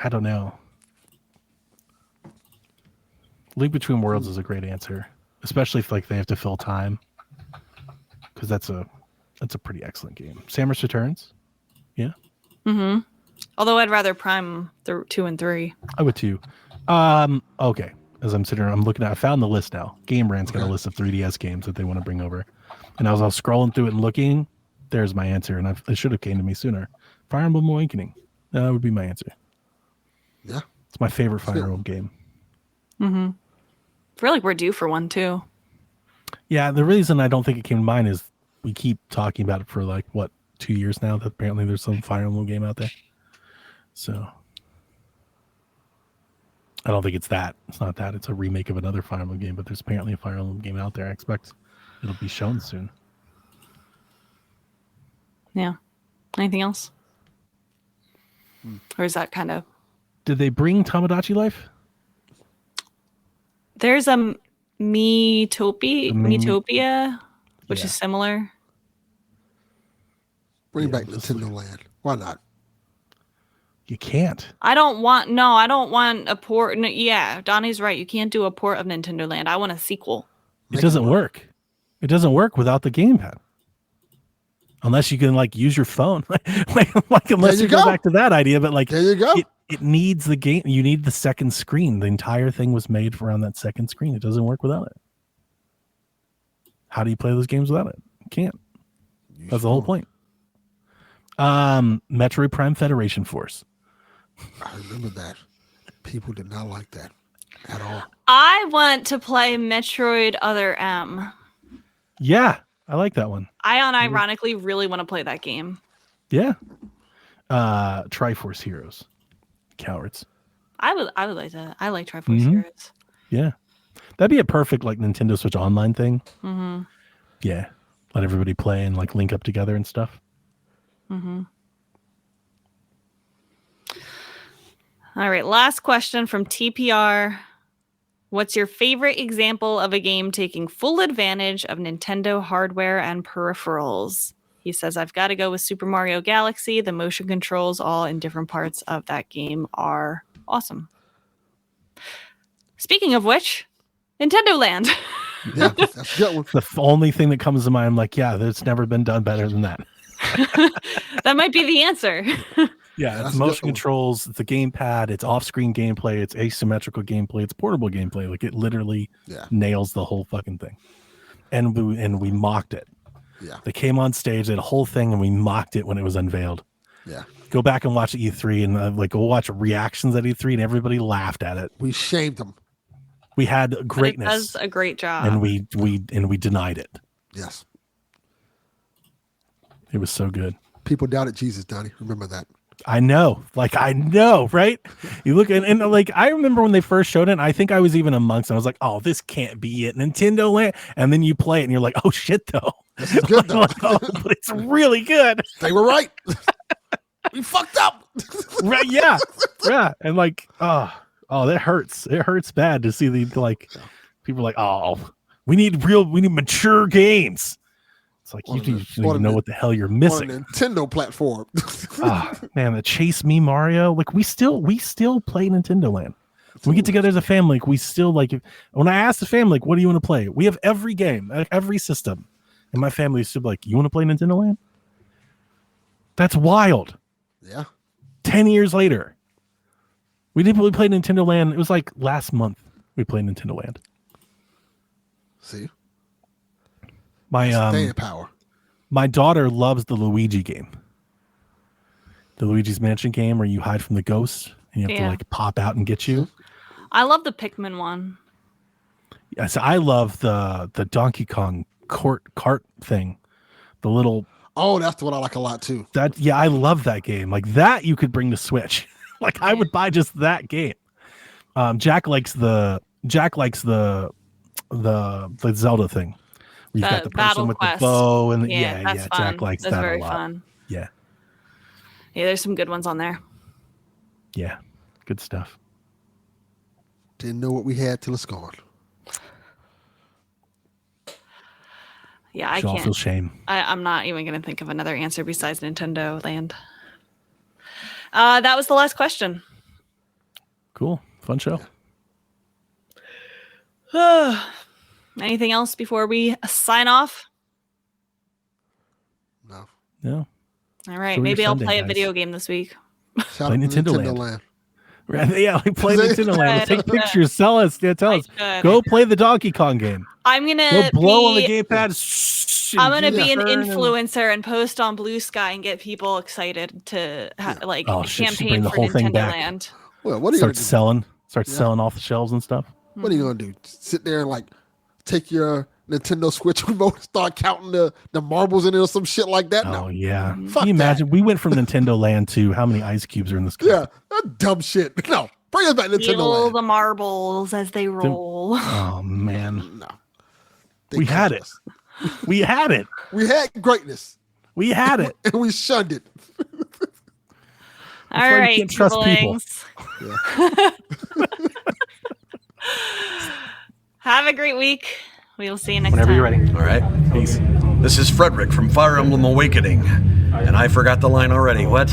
I don't know. Link Between Worlds is a great answer, especially if like they have to fill time, because that's a pretty excellent game. Samus Returns, yeah. Mm-hmm. Although I'd rather Prime 2 and 3. I would too. Okay. As I'm sitting here, I'm looking at. I found the list now. Game Brand's got a list of 3DS games that they want to bring over, and as I was scrolling through it and looking, there's my answer, and it should have came to me sooner. Fire Emblem Awakening. That would be my answer. Yeah, it's my favorite Fire Emblem game. Mm-hmm. I feel like we're due for one too. Yeah, the reason I don't think it came to mind is we keep talking about it for 2 years now. That apparently there's some Fire Emblem game out there. So I don't think it's that. It's not that. It's a remake of another Fire Emblem game, but there's apparently a Fire Emblem game out there. I expect it'll be shown soon. Yeah. Anything else? Or is that kind of... Did they bring Tamagotchi Life? There's a Metopia, which Yeah. is similar. Bring Yeah, back Nintendo Land. Why not? You can't. I don't want a port. No, yeah, Donnie's right. You can't do a port of Nintendo Land. I want a sequel. It doesn't work. It doesn't work without the gamepad. Unless you can like use your phone. Unless you go back to that idea, but like there you go. It needs the game. You need the second screen. The entire thing was made around that second screen. It doesn't work without it. How do you play those games without it? You can't. That's the whole point. Metroid Prime Federation Force. I remember that. People did not like that at all. I want to play Metroid Other M. Yeah, I like that one. I unironically really want to play that game. Yeah. Triforce Heroes. Cowards. I would like that. I like Triforce Heroes. Yeah. That'd be a perfect like Nintendo Switch Online thing. Mm-hmm. Yeah. Let everybody play and like link up together and stuff. Mm-hmm. All right. Last question from TPR. What's your favorite example of a game taking full advantage of Nintendo hardware and peripherals? He says, I've got to go with Super Mario Galaxy. The motion controls all in different parts of that game are awesome. Speaking of which, Nintendo Land. Yeah, that's a good one. The only thing that comes to mind, I'm like, yeah, it's never been done better than that. That might be the answer. Yeah, it's motion controls, it's a gamepad, it's off-screen gameplay, it's asymmetrical gameplay, it's portable gameplay. Like it literally nails the whole fucking thing. And we mocked it. Yeah. They came on stage, they had a whole thing, and we mocked it when it was unveiled. Yeah. Go back and watch E3 and like go watch reactions at E3 and everybody laughed at it. We shamed them. We had greatness. It does a great job. And we denied it. Yes. It was so good. People doubted Jesus, Donnie. Remember that. I know, right? You look and like I remember when they first showed it, and I think I was even amongst them. I was like, oh, this can't be it. Nintendo Land. And then you play it and you're like, oh shit though. This is good though. But it's really good. They were right. We fucked up. Right, yeah. Yeah. And like, oh, that hurts. It hurts bad to see the like people are like, oh, we need mature games. It's like you don't even know what the hell you're missing. On a Nintendo platform. Man, the Chase Me Mario. Like we still play Nintendo Land. When we get together as a family, like, we still like. When I ask the family, like, what do you want to play? We have every game, every system, and my family is still like, you want to play Nintendo Land? That's wild. Yeah. 10 years later, we played Nintendo Land. It was like last month we played Nintendo Land. See. My power. My daughter loves the Luigi game. The Luigi's Mansion game where you hide from the ghosts and you have to like pop out and get you. I love the Pikmin one. Yeah, so I love the Donkey Kong cart thing. The little that's the one I like a lot too. I love that game. Like that you could bring to Switch. Like I would buy just that game. Jack likes the Zelda thing. You've got the person with the bow and that's fun. Jack likes that's that very a lot. Fun. Yeah. Yeah, there's some good ones on there. Yeah. Good stuff. Didn't know what we had till it's gone. Yeah, I can't. can't. Feel shame. I'm not even going to think of another answer besides Nintendo Land. That was the last question. Cool. Fun show. Anything else before we sign off? No. No. All right. So maybe I'll Sunday, play a guys. video game this week. Shout Play out to Nintendo Land. Yeah, like play Nintendo Land. Take pictures. Tell us. Go play the Donkey Kong game. I'm gonna go blow on the gamepad. I'm gonna be an influencer and post on Blue Sky and get people excited to campaign for Nintendo Land. Well, what are you gonna do? Start selling off the shelves and stuff. What are you gonna do? Sit there and like take your Nintendo Switch remote and start counting the marbles in it or some shit like that? Oh no. yeah. Fuck Can you imagine? that. We went from Nintendo Land to how many ice cubes are in this cup? Yeah, that dumb shit. No, bring us back Nintendo Feel Land. the marbles as they roll. Oh man. No. We had it. We had it. We had greatness. We had it. And we shunned it. All why you right, can't trust people. Koopalings. Have a great week. We will see you next Whenever time. you're ready. All right. Peace. This is Frederick from Fire Emblem Awakening. And I forgot the line already. What?